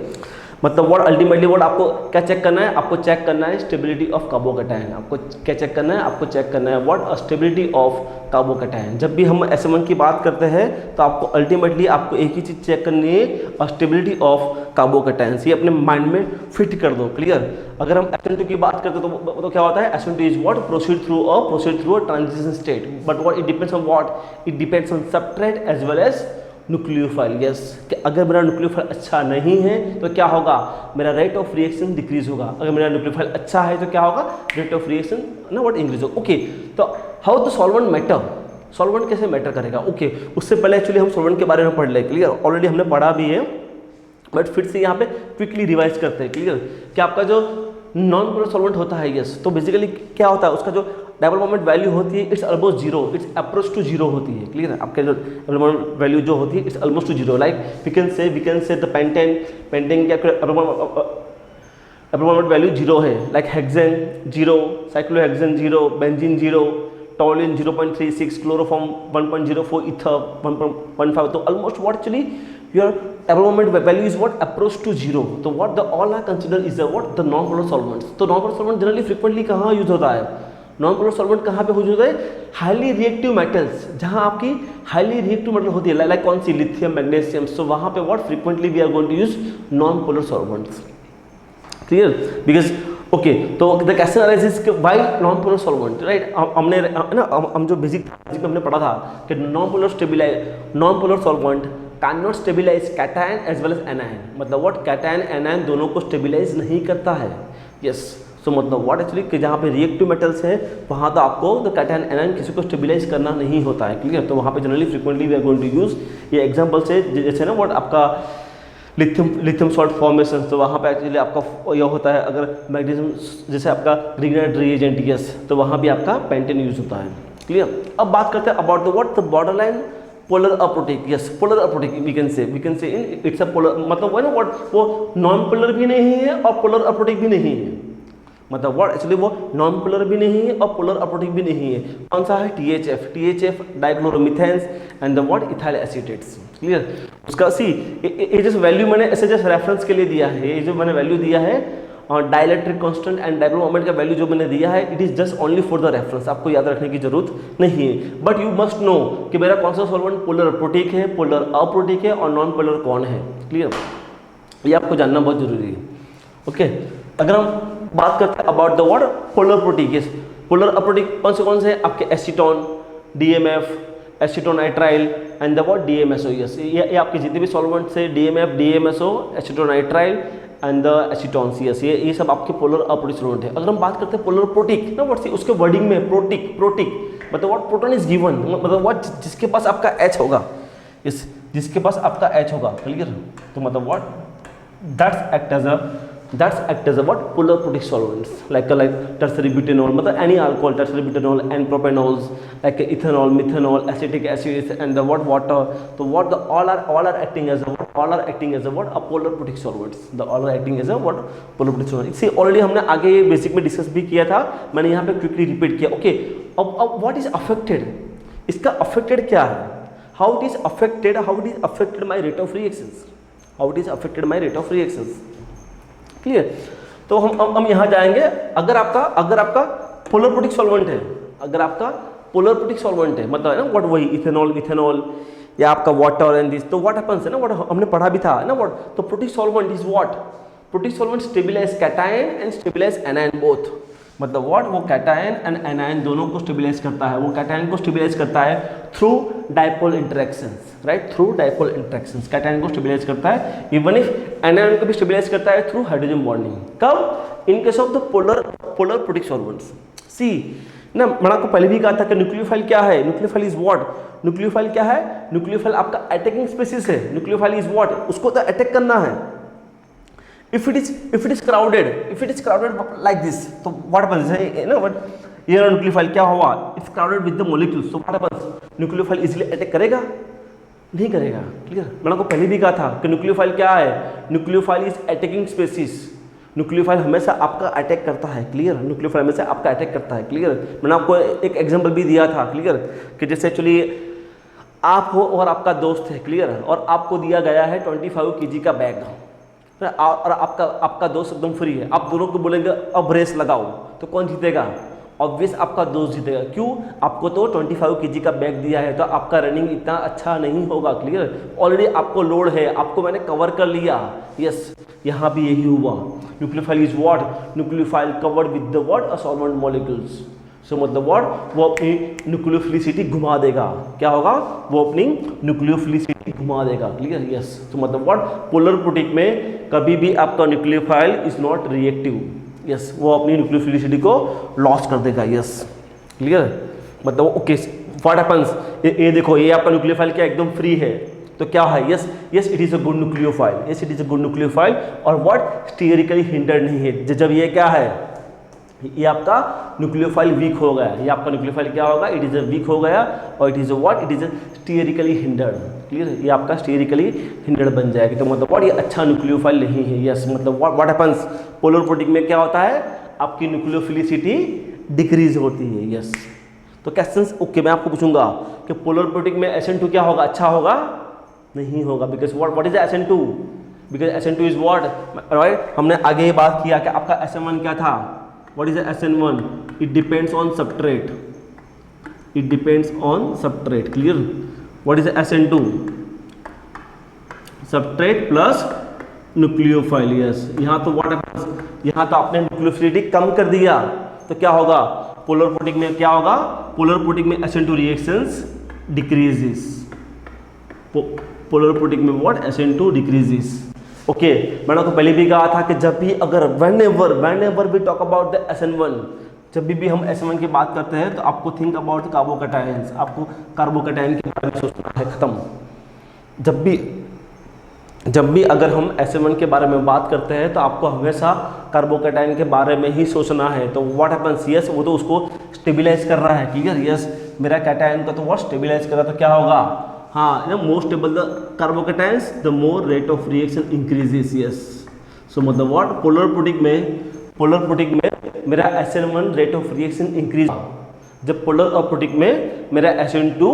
मतलब व्हाट अल्टीमेटली व्हाट आपको क्या चेक करना है? आपको चेक करना है स्टेबिलिटी ऑफ कार्बोकैटायन। आपको क्या चेक करना है? आपको चेक करना है व्हाट? Stability of carbocation. जब भी हम SN1 की बात करते हैं तो आपको अल्टीमेटली आपको एक ही चीज़ चेक करनी है, स्टेबिलिटी ऑफ कार्बोकैटायन। ये अपने माइंड में फिट कर दो। क्लियर, अगर हम SN2 की बात करते हैं तो क्या होता है? SN2 is what? Proceed through a transition state, but what it depends on what? It depends on substrate as well as nucleophile. Yes, कि अगर मेरा न्यूक्लियोफाइल अच्छा नहीं है तो क्या होगा? मेरा रेट ऑफ रिएक्शन डिक्रीज होगा। अगर मेरा न्यूक्लियोफाइल अच्छा है तो क्या होगा? रेट ऑफ रिएक्शन ना व्हाट इंक्रीज होगा। ओके, तो how the solvent matter? Solvent कैसे मैटर करेगा? ओके, उससे पहले एक्चुअली हम सॉल्वेंट के बारे में पढ़ ले। क्लियर, ऑलरेडी हमने पढ़ा भी है बट फिर से यहाँ पे क्विकली रिवाइज करते हैं। क्लियर, कि आपका जो नॉन पोलर सॉल्वेंट होता है, यस, तो बेसिकली क्या होता है? उसका जो डायबल मोमेंट वैल्यू होती है it's almost zero, it's approach to zero होती है। क्लियर, आपके जो डायबल मोमेंट वैल्यू जो होती है it's almost to zero. Like we can say the pentane क्या डायबल मोमेंट वैल्यू जीरो है। Like hexane zero, cyclohexane zero, benzene zero, toluene 0.36, chloroform 1.04, ether 1.15। तो almost what actually your double moment value is what? Approach to zero. तो what the all are considered is what? The non-polar solvents. तो non-polar solvent generally frequently कहाँ use होता है? non-polar solvent कहाँ पे use होता है? हाईली रिएक्टिव मेटल्स, जहाँ आपकी हाईली रिएक्टिव मेटल होती है लाइक कौन सी? Lithium, magnesium. सो वहाँ पे what frequently we are going to use non-polar solvents. Clear? Because okay, तो द क्वेश्चन अराइजेस कि why non polar solvent, right? हमने ना हम जो बेसिक में हमने पढ़ा था कि non polar solvent can not stabilise cation as well as anion. मतलब व्हाट? कैटायन एनायन दोनों को स्टेबिलाइज नहीं करता है। यस, सो मतलब व्हाट एक्चुअली कि जहाँ पे रिएक्टिव मेटल्स है वहाँ तो आपको द कैटायन एनायन किसी को स्टेबिलाइज करना नहीं होता है। क्लियर, तो वहाँ पे generally frequently we are going to use ये एग्जाम्पल से, जैसे ना व्हाट आपका लिथियम सॉल्ट फॉर्मेशन, तो वहाँ पे एक्चुअली आपका यह होता है। अगर मैग्नीशियम जैसे आपका रिग्नेट रिएजेंट, यस, तो वहाँ भी आपका पेंटेन यूज होता है। क्लियर, अब बात करते हैं about the what? The border line polar aprotic, yes polar aprotic we can say in it's a polar, मतलब वो ना व्हाट, वो नॉन पोलर भी नहीं है और पोलर अप्रोटिक भी नहीं है, मतलब व्हाट एक्चुअली वो नॉन पोलर भी नहीं है और पोलर अप्रोटिक भी नहीं है। कौन सा है? THF dichloromethanes and the what ethyl acetates, clear. उसका सी ये जो वैल्यू मैंने ऐसे जस्ट रेफरेंस के लिए दिया है, ये जो मैंने वैल्यू दिया है और dielectric constant and dipole moment का वैल्यू जो मैंने दिया है, it is just only for the reference, आपको याद रखने की जरूरत नहीं है। बट यू मस्ट नो कि मेरा कौन सा सॉल्वेंट पोलर अप्रोटिक है, पोलर अप्रोटिक है और नॉन पोलर कौन है, क्लियर, ये आपको जानना बहुत जरूरी है। ओके, अगर हम बात करते हैं about the word polar aprotic, polar aprotic कौन से आपके acetone, DMF, acetonitrile and the word DMSO, yes ये आपके जितने भी सॉल्वेंट्स है DMF, DMSO, acetonitrile and the acetones, yes ये सब आपके पोलर अप्रोटिक सॉल्वेंट है। अगर हम बात करते हैं पोलर प्रोटिक ना, व्हाट उसके वर्डिंग में प्रोटिक मतलब व्हाट प्रोटॉन इज गिवन, मतलब व्हाट जिसके पास आपका H होगा, इस जिसके पास आपका H होगा, क्लियर, तो मतलब what that's act as a what polar protic solvents like tertiary butanol, मतलब any alcohol, tertiary butanol and propanols like ethanol, methanol, acetic acid and the what water, तो what the all are acting as a what a polar protic solvents, the all are acting as a what polar protic solvent. इसे already हमने आगे basic में discuss भी किया था, मैंने यहाँ पे क्विकली रिपीट किया। ओके, अब व्हाट इज अफेक्टेड, इसका अफेक्टेड क्या है, how it is affected my rate of reactions, how it is affected my rate of reactions, clear. तो हम यहाँ जाएंगे, अगर आपका पोलर प्रोटिक सॉल्वेंट है, अगर आपका पोलर प्रोटिक सॉल्वेंट है, मतलब है ना व्हाट वही इथेनॉल या आपका वाटर एंड दिस, तो व्हाट हैपेंस है ना, व्हाट हमने पढ़ा भी था ना, व्हाट तो protic solvent is what, protic solvent stabilise cation and stabilise anion both, मतलब व्हाट वो कैटायन एंड एनायन दोनों को स्टेबलाइज करता है, वो कैटायन को स्टेबलाइज करता है through dipole interactions, right, through dipole interactions cation को स्टेबलाइज करता है, इवन इफ एनायन को भी स्टेबलाइज करता है थ्रू हाइड्रोजन बॉन्डिंग। कब? In case of the polar protic solvents. See ना, मैंने आपको पहले भी कहा था कि न्यूक्लियोफाइल क्या है, न्यूक्लियोफाइल इज व्हाट, न्यूक्लियोफाइल क्या है, न्यूक्लियोफाइल आपका अटैकिंग स्पीसीज है, न्यूक्लियोफाइल इज व्हाट, उसको तो अटैक करना है। If it is crowded like this, तो what happens है ना, what ये न्यूक्लियोफाइल क्या हुआ, it's crowded with the molecules, so what happens, nucleophile easily attack करेगा, नहीं करेगा, क्लियर। मैंने आपको पहले भी कहा था कि न्यूक्लियोफाइल क्या है, nucleophile is attacking species, nucleophile हमेशा आपका अटैक करता है, क्लियर, न्यूक्लियोफाइल हमेशा आपका अटैक करता है, क्लियर। मैंने आपको एक एग्जांपल भी दिया था, क्लियर, कि जैसे एक्चुअली आप हो और आपका दोस्त है, क्लियर, और आपको दिया गया है 25 kg का बैग, और आपका दोस्त एकदम फ्री है, आप दोनों को बोलेंगे अब रेस लगाओ, तो कौन जीतेगा? ऑब्वियस आपका दोस्त जीतेगा। क्यों? आपको तो 25 kg का बैग दिया है, तो आपका रनिंग इतना अच्छा नहीं होगा, क्लियर, ऑलरेडी आपको लोड है, आपको मैंने कवर कर लिया, यस, यहाँ भी यही हुआ। Nucleophile is what, nucleophile covered with the what, a solvent molecules, so मतलब व्हाट, वो अपनी न्यूक्लियोफिलिसिटी घुमा देगा, क्या होगा, वो अपनी न्यूक्लियोफिलिसिटी घुमा देगा, क्लियर, यस। तो मतलब व्हाट, पोलर प्रोटिक में कभी भी आपका nucleophile is not reactive, yes, वो अपनी न्यूक्लियोफिलिसिटी को लॉस कर देगा, यस, क्लियर, मतलब ओके। व्हाट हैपेंस, ये देखो, ये आपका न्यूक्लियोफाइल क्या एकदम फ्री है, तो क्या है, yes it is a good nucleophile, yes it is a good nucleophile, और व्हाट स्टीयरिकली हिंडर्ड नहीं है। जब ये क्या है, ये आपका न्यूक्लियोफाइल वीक हो गया, ये आपका न्यूक्लियोफाइल क्या होगा, इट इज अ वीक हो गया, और it is a what, it is a sterically hindered, clear, ये आपका स्टीयरिकली हिंडर्ड बन जाएगा, तो मतलब व्हाट, ये अच्छा न्यूक्लियोफाइल नहीं है, यस, मतलब व्हाट हैपेंस, पोलर प्रोटिक में क्या होता है, आपकी न्यूक्लियोफिलिसिटी डिक्रीज होती है, यस। तो क्वेश्चंस ओके, मैं आपको पूछूंगा कि पोलर प्रोटिक में SN2 क्या होगा, अच्छा होगा, नहीं होगा, because what is SN2, because SN2 is what, right, हमने आगे ये बात किया कि आपका SN1 क्या था, what is the SN1, it depends on substrate, it depends on substrate, clear, what is the SN2, substrate plus nucleophile, yes, यहाँ तो what happens, यहाँ तो आपने न्यूक्लियोफिलिटी कम कर दिया, तो क्या होगा, पोलर प्रोटिक में क्या होगा, पोलर प्रोटिक में SN2 reactions decreases, polar protic में what, SN2 डिक्रीजेस, ओके। मैंने आपको पहले भी कहा था कि जब भी अगर whenever we talk about the SN1, जब भी हम SN1 की बात करते हैं, तो आपको थिंक अबाउट कार्बोकैटायंस, आपको कार्बोकैटायन के बारे में सोचना है, खत्म। जब भी अगर हम SN1 के बारे में बात करते हैं, तो आपको हमेशा कार्बोकैटायन के बारे में ही सोचना है। तो व्हाट हैपेंस, यस, वो तो उसको स्टेबलाइज कर रहा है, क्लियर, यस, मेरा कैटायन का तो वो स्टेबलाइज कर रहा है, तो क्या होगा, हाँ ना, more stable the carbocations the more rate of reaction increases. Yes, so मतलब व्हाट, पोलर प्रोटीक में मेरा SN1 rate of reaction increase, जब पोलर प्रोटीक में मेरा SN2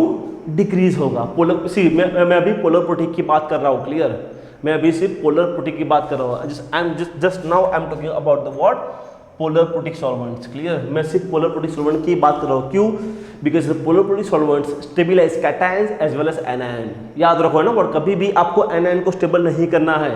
डिक्रीज होगा। पोलर सी मैं अभी पोलर प्रोटीक की बात कर रहा हूँ, क्लियर, मैं अभी सिर्फ पोलर प्रोटीक की बात कर रहा हूँ। Just now I am talking about the what, polar protic solvents, clear, मैं सिर्फ पोलर प्रोटीक सॉल्वेंट की बात कर रहा हूँ। क्यों? Because the polar protic solvents stabilize cations as well as anion. याद रखो ना, और कभी भी आपको एनायन को स्टेबल नहीं करना है।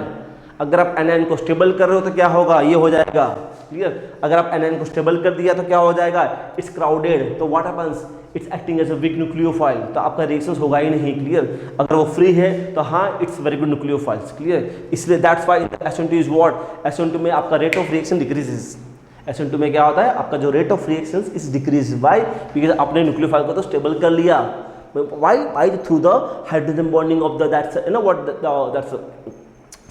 अगर आप एनायन को स्टेबल कर रहे हो तो क्या होगा, ये हो जाएगा, क्लियर। अगर आप एनायन को स्टेबल कर दिया तो क्या हो जाएगा, इट्स क्राउडेड, तो what happens, it's acting as a weak nucleophile, तो आपका रिएक्शन होगा ही नहीं, क्लियर। अगर वो फ्री है तो हाँ, it's very good nucleophiles, clear. इसलिए that's why SN2 is what, SN2 में आपका rate of reaction decreases. SN2 में क्या होता है, आपका जो rate of reaction is decrease, by because आपने न्यूक्लियोफाइल को तो स्टेबल कर लिया, by through the hydrogen bonding of the that's you know what that's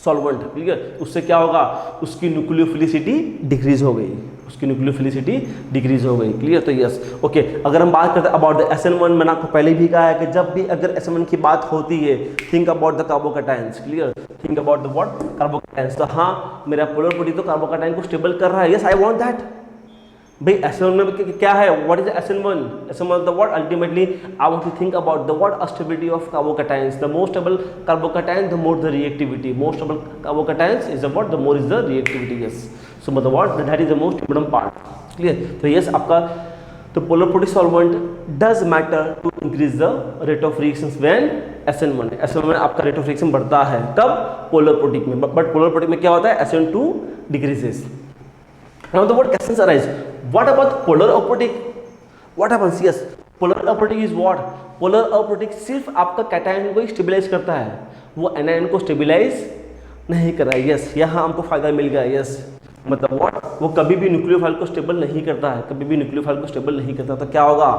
solvent, ठीक है। उससे क्या होगा, उसकी न्यूक्लियोफिलिसिटी डिक्रीज हो गई, उसकी न्यूक्लियोफिलिसिटी डिक्रीज हो गई, क्लियर। तो यस, ओके। अगर हम बात करते हैं अबाउट द SN1, मैंने आपको पहले भी कहा है कि जब भी अगर SN1 की बात होती है, think about the carbocations, clear, think about the what, carbocations. तो हाँ, मेरा पोलर प्रोटीक तो कार्बोकेटाइन को स्टेबल कर रहा है, यस आई वांट दैट। भाई SN1 में क्या है, what is SN1? SN1 the what, ultimately I want to think about the what, stability of carbocations. The more stable carbocation the more the reactivity, more stable carbocations is what, the more is the reactivity. Yes, so मतलब what, that is the most important part, clear. तो yes, आपका तो polar protic solvent does matter to increase the rate of reactions when SN1 में आपका rate of reaction बढ़ता है, तब polar protic में, बट पोलर प्रोटीक में क्या होता है, SN2 decreases. Now the word questions arise. What about polar aprotic? What happens? Yes, polar aprotic is what? Polar aprotic सिर्फ आपका कैटायन को ही स्टेबलाइज करता है, वो एनायन को स्टेबलाइज नहीं कर रहा है। यस, यहाँ हमको फायदा मिल गया। यस, मतलब व्हाट, वो कभी भी न्यूक्लियोफाइल को स्टेबल नहीं करता है, कभी भी न्यूक्लियोफाइल को स्टेबल नहीं करता, तो क्या होगा,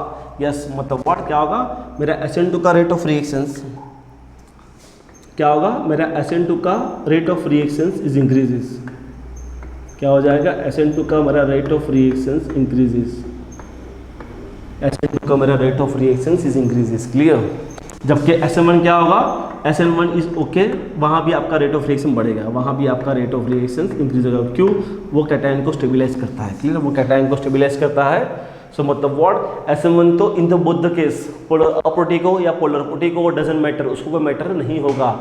यस मतलब व्हाट, क्या होगा, मेरा SN2 का रेट ऑफ रिएक्शंस क्या होगा, मेरा SN2 का rate of reactions is increases. क्या हो जाएगा, SN2 का मेरा rate of reactions increases, SN2 का मेरा rate of reactions is increases, clear. जबकि SN1 क्या होगा, SN1 इज ओके, वहाँ भी आपका रेट ऑफ रिएक्शन बढ़ेगा, वहाँ भी आपका रेट ऑफ रिएक्शन इंक्रीज होगा। क्यों, वो कैटायन को स्टेबलाइज करता है, क्लियर, वो कैटायन को स्टेबलाइज करता है। सो मतलब व्हाट, SN1 तो in the both the case, polar aprotic हो या पोलर प्रोटीक हो, डजंट मैटर, उसको कोई मैटर नहीं होगा,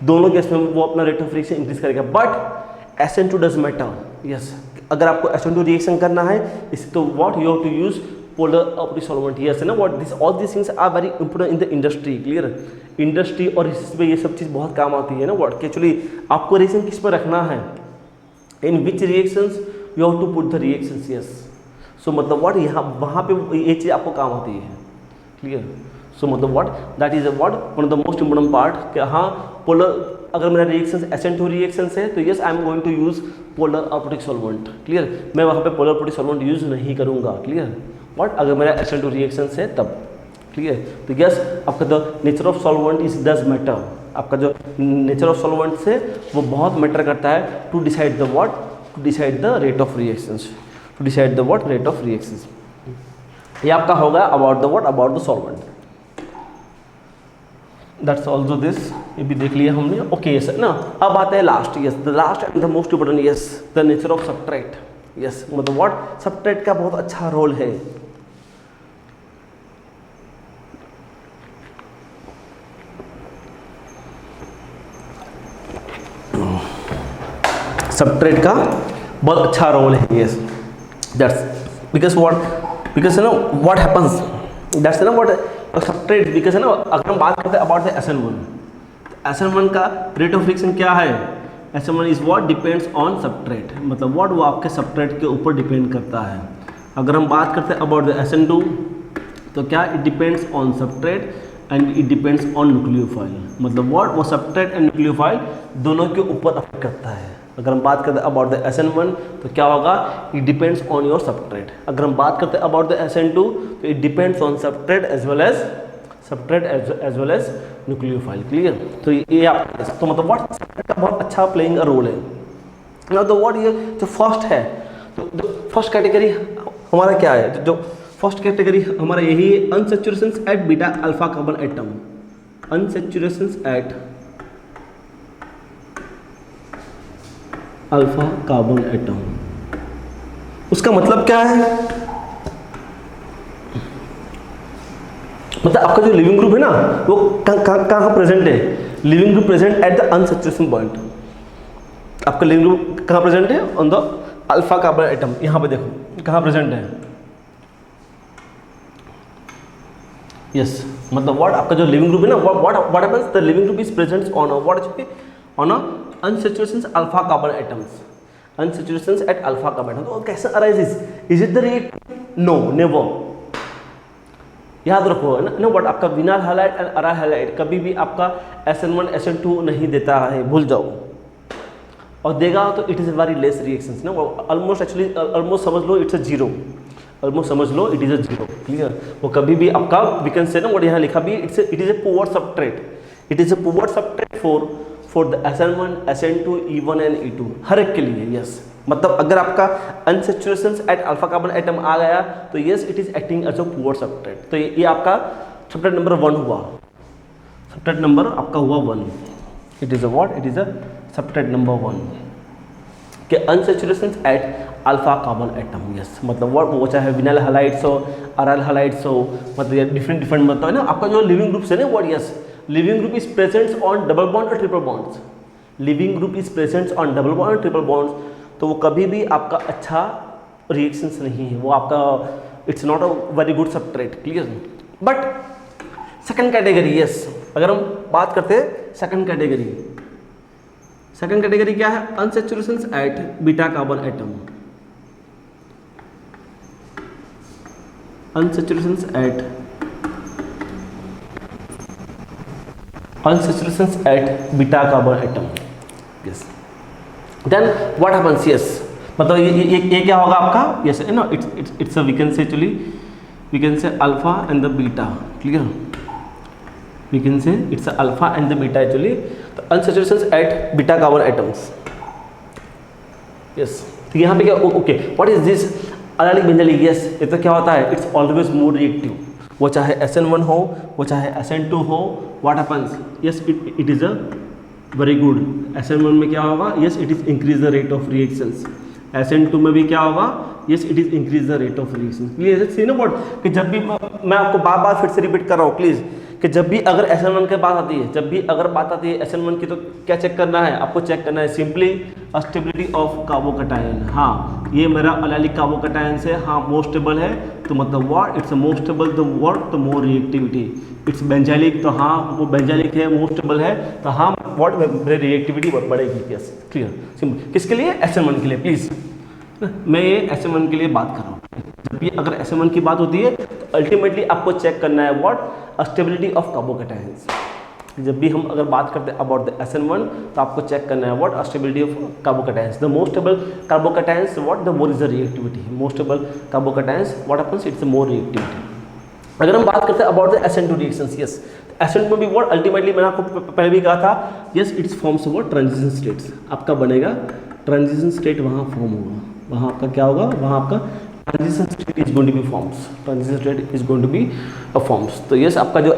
दोनों केस में वो अपना रेट ऑफ रिएक्शन इंक्रीज करेगा। But SN2 does matter. Yes, अगर आपको SN2 रिएक्शन करना है इस, तो what you have to use polar aprotic solvent. Yes ना, what this all this things are very important in the industry, clear. Industry और इसमें ये सब चीज़ बहुत काम आती है ना, व्हाट एक्चुअली आपको रिएक्शन किस पर रखना है, in which reactions you have to put the reactions. Yes, so मतलब व्हाट, यहाँ वहाँ पे ये चीज़ आपको काम आती है, क्लियर। सो मतलब what, that is what one of the most important part, कि हाँ पोलर, अगर मेरा रिएक्शन SN2 रिएक्शन है तो yes I am going to use polar aprotic solvent, clear. मैं वहाँ पे पोलर अप्रोटिक सॉल्वेंट यूज नहीं करूँगा, क्लियर। व्हाट, अगर मेरा SN2 रिएक्शन है तब, क्लियर। तो यस, आपका the nature of solvent is does matter, आपका जो नेचर ऑफ सॉल्वेंट है वो बहुत मैटर करता है to decide the what, to decide the rate of reactions, to decide the what, rate of reactions. ये आपका होगा about the what, about the solvent. That's also this, ये भी देख लिया हमने, ओके यस ना। अब आता है last, yes the last and the most important, yes the nature of subtract. Yes, मतलब व्हाट, सबट्रैक्ट का बहुत अच्छा रोल है। सबट्रैक्ट का बहुत अच्छा रोल है। Yes, that's because what, because ना व्हाट हैपन्स, दैट्स ना व्हाट सबट्रैक्ट, बिकॉज है ना, अगर हम बात करते हैं अबाउट द SN1 का रेट ऑफ रिएक्शन क्या है, SN1 is what, depends on subtract, मतलब व्हाट, वो आपके सबट्रैक्ट के ऊपर डिपेंड करता है। अगर हम बात करते हैं अबाउट द SN2, तो क्या, it depends on subtract and it depends on nucleophile, मतलब व्हाट, वो सबट्रैक्ट एंड न्यूक्लियोफाइल दोनों के ऊपर अफेक्ट करता है। अगर हम बात करते हैं अबाउट द SN1 तो क्या होगा, it depends on your substrate. अगर हम बात करते हैं अबाउट द SN2 तो it depends on substrate as well as nucleophile, clear. तो ये आप, तो मतलब व्हाट, सबट्रैक्ट का बहुत अच्छा प्लेइंग अ रोल है ना। तो व्हाट, ये जो फर्स्ट है, तो जो फर्स्ट कैटेगरी हमारा क्या है, जो फर्स्ट कैटेगरी हमारा यही है, unsaturations at beta alpha carbon atom. Unsaturations at alpha carbon atom. उसका मतलब क्या है? मतलब आपका जो लिविंग ग्रुप है ना वो कहाँ प्रेजेंट है? Leaving group present at the unsaturation point. आपका लिविंग ग्रुप कहाँ प्रेजेंट है? On the alpha carbon atom. यहाँ पे देखो कहाँ प्रेजेंट है। यस मतलब व्हाट आपका जो लिविंग ग्रुप है ना what happens the leaving group is present on what on unsaturations alpha carbon atoms. Unsaturations at alpha carbon atom. तो कैसे arises? Is it the react? No never. याद रखो ना व्हाट आपका vinyl halide and aryl halide कभी भी आपका SN1 SN2 नहीं देता है, भूल जाओ। और देगा तो it is very less reactions ना, ऑलमोस्ट एक्चुअली ऑलमोस्ट समझ लो इट्स अ जीरो। ऑलमोस्ट समझ लो it is a zero. Clear? वो कभी भी आपका वी कैन से ना व्हाट यहाँ लिखा भी it is a poor substrate. It is a poor substrate for the SN1 SN2 E1 and E2 हर एक के लिए। यस मतलब अगर आपका unsaturations at alpha carbon atom आ गया तो yes it is acting as a poor substrate. तो ये आपका सबस्ट्रेट नंबर 1 हुआ। सबस्ट्रेट नंबर आपका हुआ 1। It is a what? It is a substrate number 1 के unsaturations at alpha carbon atom. Yes मतलब व्हाट वो चाहे विनाइल हैलाइड्स हो अराइल हैलाइड्स हो, मतलब डिफरेंट मतलब है ना आपका जो लिविंग ग्रुप्स है ना what. Yes leaving group is present on double bond और triple bonds. Leaving group is present on double bond और ट्रिपल बॉन्ड्स। तो वो कभी भी आपका अच्छा रिएक्शंस नहीं है, वो आपका it's not a very good substrate. Clear? But second category. Yes अगर हम बात करते हैं सेकंड कैटेगरी, सेकंड कैटेगरी क्या है? Unsaturations at beta carbon atom. Unsaturations at beta carbon atom. Yes then what happens? Yes मतलब ये क्या होगा आपका? Yes no it's we can say actually we can say alpha and the beta. Clear? We can say it's alpha and the beta actually. तो unsaturations at beta carbon atoms. Yes तो यहाँ पे क्या? Okay what is this? Allylic benzylic. Yes ये तो क्या होता है? It's always more reactive. वो चाहे SN1 हो वो चाहे SN2 हो, what happens? Yes it is a very good. SN1 में क्या होगा? Yes it is increase the rate of reactions. SN2 में भी क्या होगा? Yes it is increase the rate of reactions. Clear? See ना व्हाट कि जब भी मैं आपको बार बार फिर से रिपीट कर रहा हूँ प्लीज कि जब भी अगर SN1 की बात आती है, जब भी अगर बात आती है SN1 की, तो क्या चेक करना है आपको? चेक करना है सिंपली स्टेबिलिटी ऑफ कार्बोकैटायन। हाँ ये मेरा अलाइलिक कार्बोकैटायन से हाँ मोस्ट स्टेबल है, तो मतलब what it's most stable the what the more reactivity. It's benzylic, तो हाँ वो बेंजालिक है मोस्ट स्टेबल है, तो हाँ व्हाट मेरी रिएक्टिविटी बढ़ेगी। Yes clear? सिंपल। किसके लिए? SN1 के लिए। प्लीज मैं ये SN1 के लिए बात कर रहा हूँ। जब भी अगर SN1 की बात होती है तो अल्टीमेटली आपको चेक करना है व्हाट स्टेबिलिटी ऑफ कार्बोकैटायंस। जब भी हम अगर बात करते हैं अबाउट द SN1 तो आपको चेक करना है what stability of carbocations. The most stable carbocations what the more is the reactivity. Most stable carbocations what happens? It's more reactivity. अगर हम बात करते हैं about the SN2 reactions. Yes SN2 में भी व्हाट अल्टीमेटली मैंने आपको पहले भी कहा था yes it is forms what transition states. आपका बनेगा ट्रांजिशन स्टेट, वहाँ फॉर्म होगा, वहाँ आपका क्या होगा? वहाँ आपका transition state is going to be forms. Transition state is going to be forms. तो यस आपका जो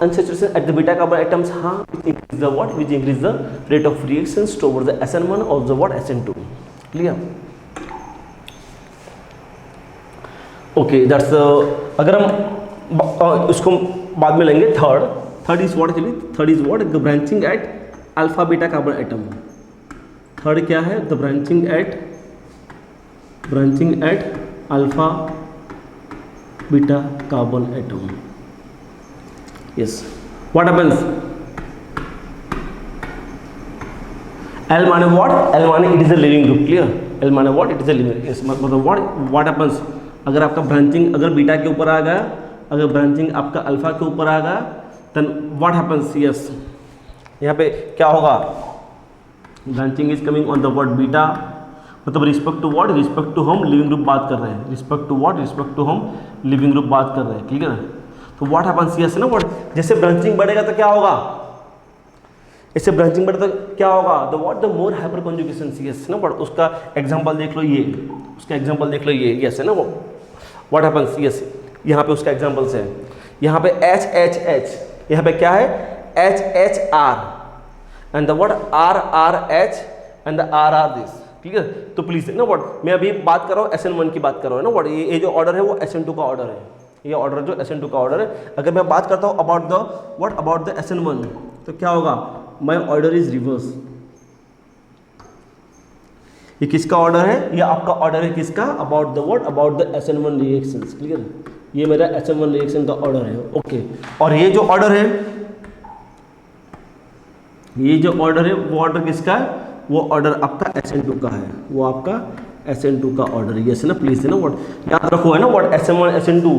unsaturation at the beta carbon atoms हाँ increase the what which increase the rate of reactions towards the SN1 और the what SN2। Clear? Okay that's अगर हम इसको बाद में लेंगे। Third is what actually? Third is what the branching at alpha beta carbon atom. Third क्या है? The branching at alpha beta carbon atom. Yes what happens? L माने what? L माने it is a leaving group. Clear? L माने what? It is a leaving. Yes मतलब what happens? अगर आपका branching अगर beta के ऊपर आ गया, अगर ब्रांचिंग आपका अल्फा के ऊपर आ गया, देन व्हाट हैपेंस? यस यहाँ पे क्या होगा? Branching is coming on the word beta, मतलब respect to what? Respect to हम लिविंग ग्रुप बात कर रहे हैं। Respect to what? Respect to हम लिविंग ग्रुप बात कर रहे हैं। क्लियर है? तो व्हाट हैपेंस? यस ना व्हाट जैसे ब्रांचिंग बढ़ेगा तो क्या होगा? इससे ब्रांचिंग बढ़े तो क्या होगा? The what the more hyper conjugation. Yes ना व्हाट उसका एग्जांपल देख लो, ये उसका एग्जांपल देख लो, ये यस है ना व्हाट हैपेंस? यस यहाँ पे उसका एग्जांपल्स है। यहाँ पे H यहाँ पे क्या है? HHR and the what RRH and the RR this, clear. तो प्लीज ना व्हाट मैं अभी बात कर रहा हूँ SN1 की बात कर रहा हूँ ना व्हाट ये जो ऑर्डर है वो SN2 का ऑर्डर है, ये ऑर्डर जो SN2 का ऑर्डर है। अगर मैं बात करता हूँ अबाउट द SN1 तो क्या होगा, माई ऑर्डर इज रिवर्स। ये किसका ऑर्डर है, ये आपका ऑर्डर है किसका, about the SN1 reactions, clear. ये मेरा SN1 रिएक्शन का ऑर्डर है, ओके। और ये जो ऑर्डर है वो ऑर्डर किसका है, वो ऑर्डर आपका SN2 का है, वो आपका SN2 का ऑर्डर है, यस ना प्लीज है ना व्हाट याद रखो है ना व्हाट SN1 SN2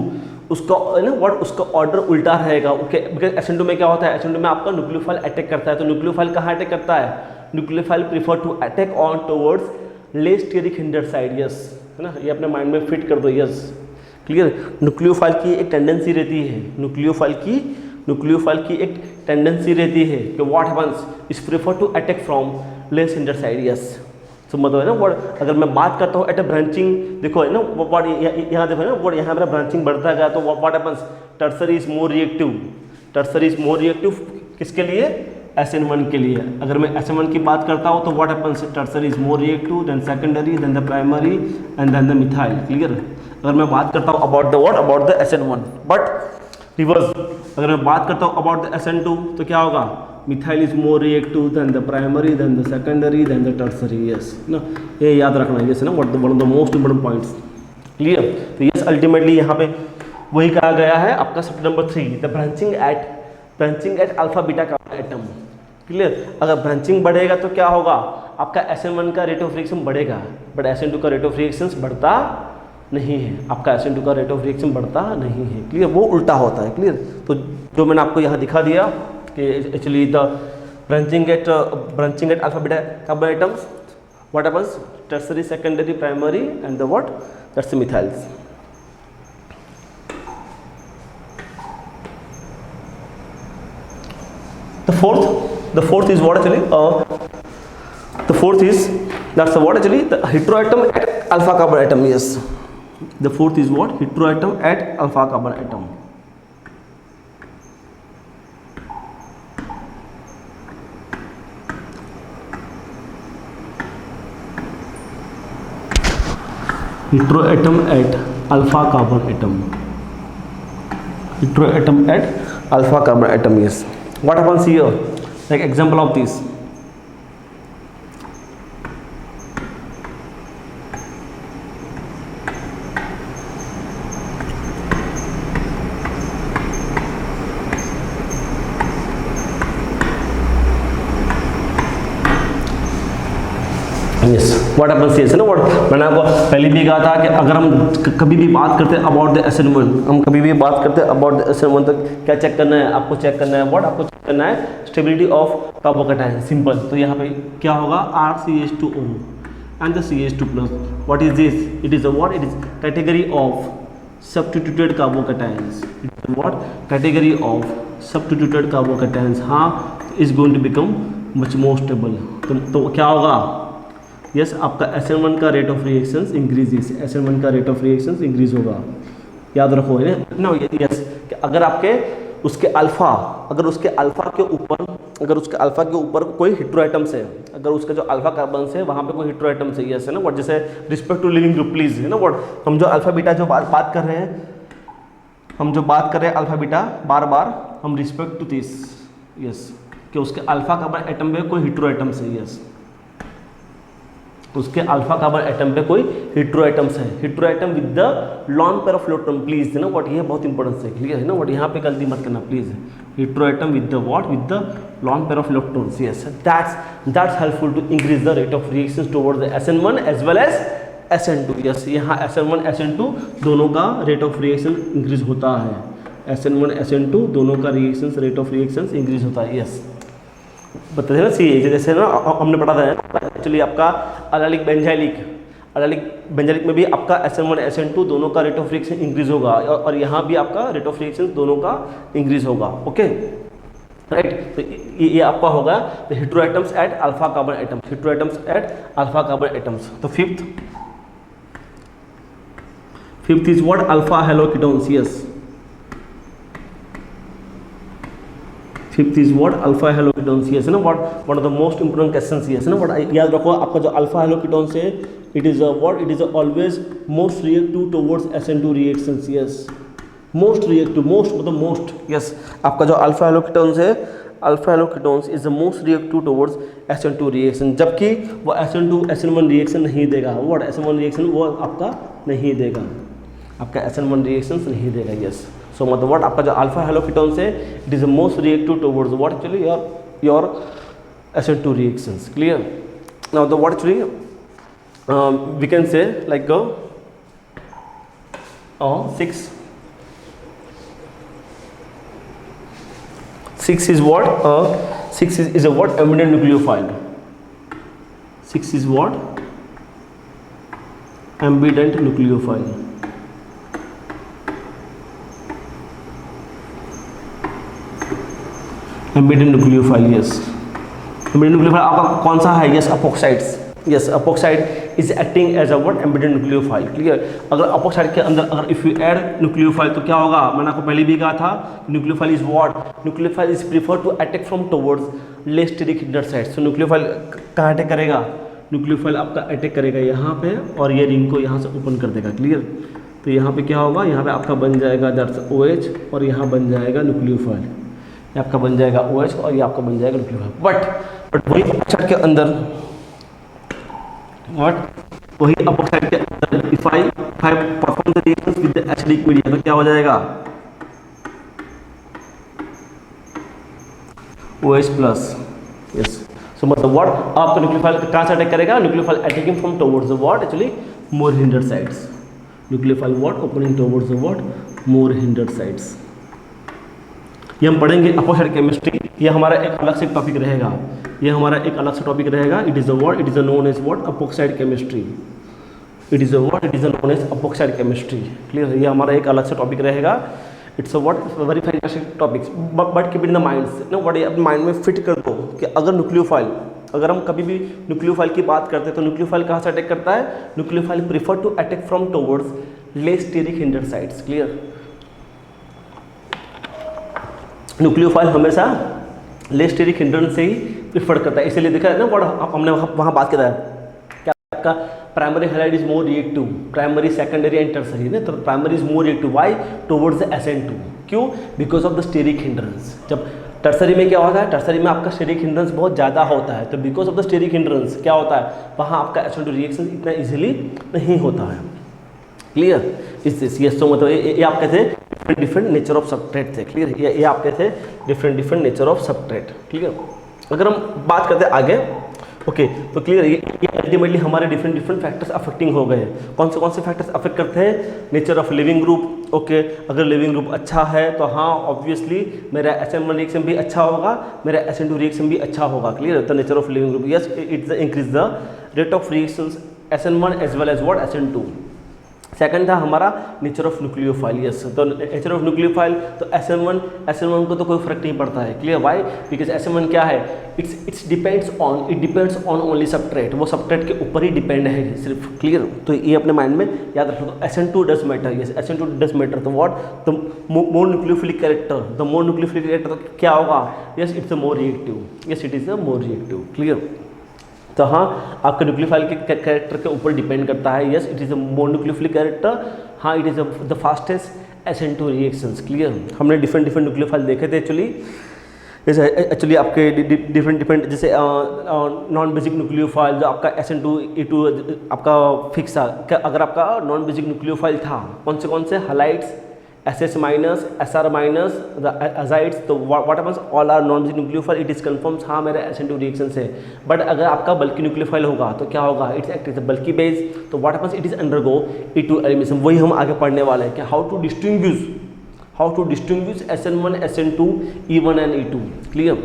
उसका है ना व्हाट उसका ऑर्डर उल्टा रहेगा, ओके। बिकॉज SN2 में क्या होता है, SN2 में आपका न्यूक्लियोफाइल अटैक करता है, तो न्यूक्लियोफाइल कहाँ अटैक करता है, nucleophile prefer to attack on towards less steric hinder side, yes है ना, ये अपने माइंड में फिट कर दो, यस क्लियर। न्यूक्लियोफाइल की एक टेंडेंसी रहती है, न्यूक्लियोफाइल की एक टेंडेंसी रहती है कि what happens is prefer to attack from less hinder side, yes. तो मतलब है ना व्हाट अगर मैं बात करता हूँ एट अ ब्रांचिंग, देखो है ना व्हाट यहाँ देखो है ना व्हाट यहाँ मेरा ब्रांचिंग बढ़ता गया तो what happens tertiary is more reactive किसके लिए, SN1 के लिए। अगर मैं SN1 की बात करता हूँ तो what happens tertiary is more reactive than secondary than the primary and then the methyl, clear. अगर मैं बात करता हूँ about the SN1 but reverse, अगर मैं बात करता हूँ अबाउट द SN2 तो क्या होगा, methyl is more reactive than the primary than the secondary than the tertiary, yes ना, ये याद रखना है, यस ना what one of the most important points, clear. तो यस अल्टीमेटली यहाँ पे वही कहा गया है आपका subject number 3 the branching at alpha beta carbon atom, clear. अगर ब्रांचिंग बढ़ेगा तो क्या होगा, आपका SN1 का रेट ऑफ रिएक्शन बढ़ेगा बट SN2 का रेट ऑफ रिएक्शन बढ़ता नहीं है, आपका SN2 का रेट ऑफ रिएक्शन बढ़ता नहीं है, क्लियर, वो उल्टा होता है, क्लियर। तो जो मैंने आपको यहाँ दिखा दिया कि actually the branching at alpha beta carbon atoms what happens tertiary secondary primary and the what that's the methyls. The fourth is what actually that's what actually the heteroatom at alpha carbon atom, yes. The fourth is what, heteroatom at alpha carbon atom. Heteroatom at alpha carbon atom. Heteroatom at alpha carbon atom, yes. What happens here, like example of this, yes what happens is ना what मैंने आपको पहले भी कहा था कि अगर हम कभी भी बात करते हैं अबाउट द SN1 तो क्या चेक करना है, आपको चेक करना है आपको चेक करना है स्टेबिलिटी ऑफ कार्बोकैटायन, सिंपल। तो यहाँ पे क्या होगा RCH2O and the CH2 plus, what is this, it is category of substituted carbocations, category of substituted carbocations, हाँ is going to become much more stable. तो क्या होगा, यस आपका SN1 का rate of reactions increases, SN1 का rate of reactions increase होगा, याद रखो है ना, यस। अगर आपके उसके अल्फा के ऊपर कोई हेटेरोएटम्स है, अगर उसका जो अल्फा कार्बन है वहाँ पे कोई हेटेरोएटम्स है, यस है ना व्हाट, जैसे respect to leaving group please है ना व्हाट, हम जो अल्फा बीटा जो बात कर रहे हैं अल्फा बीटा बार हम रिस्पेक्ट टू दिस, यस कि उसके अल्फा कार्बन एटम पे कोई हेटेरोएटम्स है, यस उसके अल्फा कार्बन एटम पे कोई हेटेरोएटम्स है, heteroatom with the lone pair of electron, please है ना व्हाट, ये बहुत इंपॉर्टेंट है, क्लियर है ना व्हाट, यहाँ पे गलती मत करना please, heteroatom with the what, with the lone pair of electrons, yes that's helpful to increase the rate of reactions towards the SN1 as well as SN2, yes यहाँ SN1 SN2 दोनों का rate of reaction increase होता है, SN1 SN2 दोनों का reactions rate of reactions increase होता है, yes बताते हैं ना सी, जैसे ना हमने पढ़ा था एक्चुअली आपका अलाइलिक बेंजाइलिक में भी आपका SN1 SN2 दोनों का रेट ऑफ रिएक्शन इंक्रीज होगा और यहाँ भी आपका रेट ऑफ रिएक्शन दोनों का इंक्रीज होगा, ओके राइट। तो ये आपका होगा the heteroatoms at alpha carbon atoms, तो fifth is what, alpha haloketones, yes fifth is what alpha halo ketones, yes ना what one of the most important questions, yes ना व्हाट याद रखो आपका जो अल्फा हेलो कीटोन्स है it is what it is always most reactive towards SN2 reactions, yes most reactive, most मतलब most, yes आपका जो अल्फा हेलो कीटोन्स है alpha halo ketones is the most reactive towards SN2 reaction, जबकि वो SN2 SN1 reaction नहीं देगा, what SN1 reaction वो आपका नहीं देगा, आपका SN1 रिएक्शंस नहीं देगा, यस सो मतलब व्हाट आपका जो अल्फा हेलो कीटोन्स है it is the most reactive towards what actually your SN2 reactions, clear now the what actually we can say like 6 is what 6 is a what ambident nucleophile, 6 is what ambident nucleophile, ambident nucleophile, yes ambident nucleophile आपका कौन सा है, yes epoxides, yes epoxide is acting as a what embedded nucleophile, clear अगर epoxide के अंदर अगर if you add nucleophile तो क्या होगा, मैंने आपको पहले भी कहा था nucleophile is what nucleophile is prefer to attack from towards less steric hinder side, so nucleophile कहाँ अटैक करेगा, न्यूक्लियोफाइल आपका अटैक करेगा यहाँ पे और ये रिंग को यहाँ से ओपन कर देगा, क्लियर तो यहाँ पे क्या होगा, यहाँ पे आपका बन जाएगा दैट्स OH और यहाँ बन जाएगा न्यूक्लियोफाइल, ये आपका बन जाएगा OH और ये आपका बन जाएगा न्यूक्लियोफाइल, बट वही अपोक्साइड के अंदर वही अपोक्साइड के अंदर if I perform the reactions with the acidic medium तो क्या हो जाएगा OH प्लस, यस सो मतलब व्हाट आपका न्यूक्लियोफाइल कहाँ से अटैक करेगा, nucleophile attacking from towards the what actually more hinder sides, nucleophile what opening towards the what more hinder sides, ये हम पढ़ेंगे अपोक्साइड केमिस्ट्री, ये हमारा एक अलग से टॉपिक रहेगा, ये हमारा एक अलग से टॉपिक रहेगा, it is a what it is known as what epoxide chemistry, it is a what it is known as epoxide chemistry, clear ये हमारा एक अलग से टॉपिक रहेगा, it's a what very fantastic topics but keep in the mind no what अपने mind में fit कर दो कि अगर न्यूक्लियोफाइल अगर हम कभी भी न्यूक्लियोफाइल की बात करते हैं तो न्यूक्लियोफाइल कहाँ से अटैक करता है, nucleophile prefer to attack from towards less steric hinder sides, clear nucleophile हमेशा लेस स्टेरिक हिंड्रेंस से ही प्रिफर करता है, इसलिए देखा है ना व्हाट हमने वहाँ बात किया है क्या आपका primary halide is more reactive, primary secondary and tertiary ना, तो primary is more reactive why towards the SN2, क्यों because of the steric hindrance, जब टर्सरी में क्या होता है, टर्सरी में आपका स्टेरिक हिंड्रेंस बहुत ज़्यादा होता है, तो because of the steric hindrance क्या होता है वहाँ आपका SN2 रिएक्शन इतना इजीली नहीं होता है, क्लियर इससे तो मतलब ये आप कहते हैं डिफरेंट नेचर ऑफ सबस्ट्रेट थे, क्लियर ये आप कहते हैं different nature of substrate, clear अगर हम बात करते हैं आगे ओके तो क्लियर ये अल्टीमेटली हमारे डिफरेंट फैक्टर्स अफेक्टिंग हो गए, कौन से फैक्टर्स अफेक्ट करते हैं, nature of leaving group, okay अगर लिविंग ग्रुप अच्छा है तो हाँ ऑब्वियसली मेरा SN1 रिएक्शन भी अच्छा होगा, मेरा SN2 रिएक्शन भी अच्छा होगा, clear the nature of leaving group, yes it's increase the rate of reactions SN1 as well as what SN2, second था हमारा नेचर ऑफ न्यूक्लियोफाइल, यस तो नेचर ऑफ न्यूक्लियोफाइल तो SN1 को तो कोई फर्क नहीं पड़ता है, क्लियर वाई बिकॉज SN1 क्या है it's depends on only substrate, वो सबस्ट्रेट के ऊपर ही डिपेंड है सिर्फ, क्लियर तो ये अपने माइंड में याद रखो, तो SN2 does matter, yes SN2 does matter, तो what the more nucleophilic character तो क्या होगा, yes it's a more reactive, yes it is a more reactive, clear तो हाँ आपके न्यूक्लियोफाइल के कैरेक्टर के ऊपर डिपेंड करता है, yes it is a more nucleophilic character, हाँ it is the fastest SN2 reactions, clear हमने डिफरेंट न्यूक्लियोफाइल देखे थे जैसे एक्चुअली आपके डिफरेंट जैसे नॉन बेसिक न्यूक्लियोफाइल जो आपका SN2E2 आपका फिक्स था, अगर आपका नॉन बेसिक न्यूक्लियोफाइल था कौन से halides SS minus SR minus the azides, तो what happens all are non basic nucleophile, it is confirms हाँ मेरा SN2 रिएक्शन से, बट अगर आपका बल्कि न्यूक्लियोफाइल होगा तो क्या होगा, it's act as a bulky base, तो what happens it is undergo E2 elimination, वही हम आगे पढ़ने वाले हैं कि how to distinguish SN1 SN2 E1 and E2, clear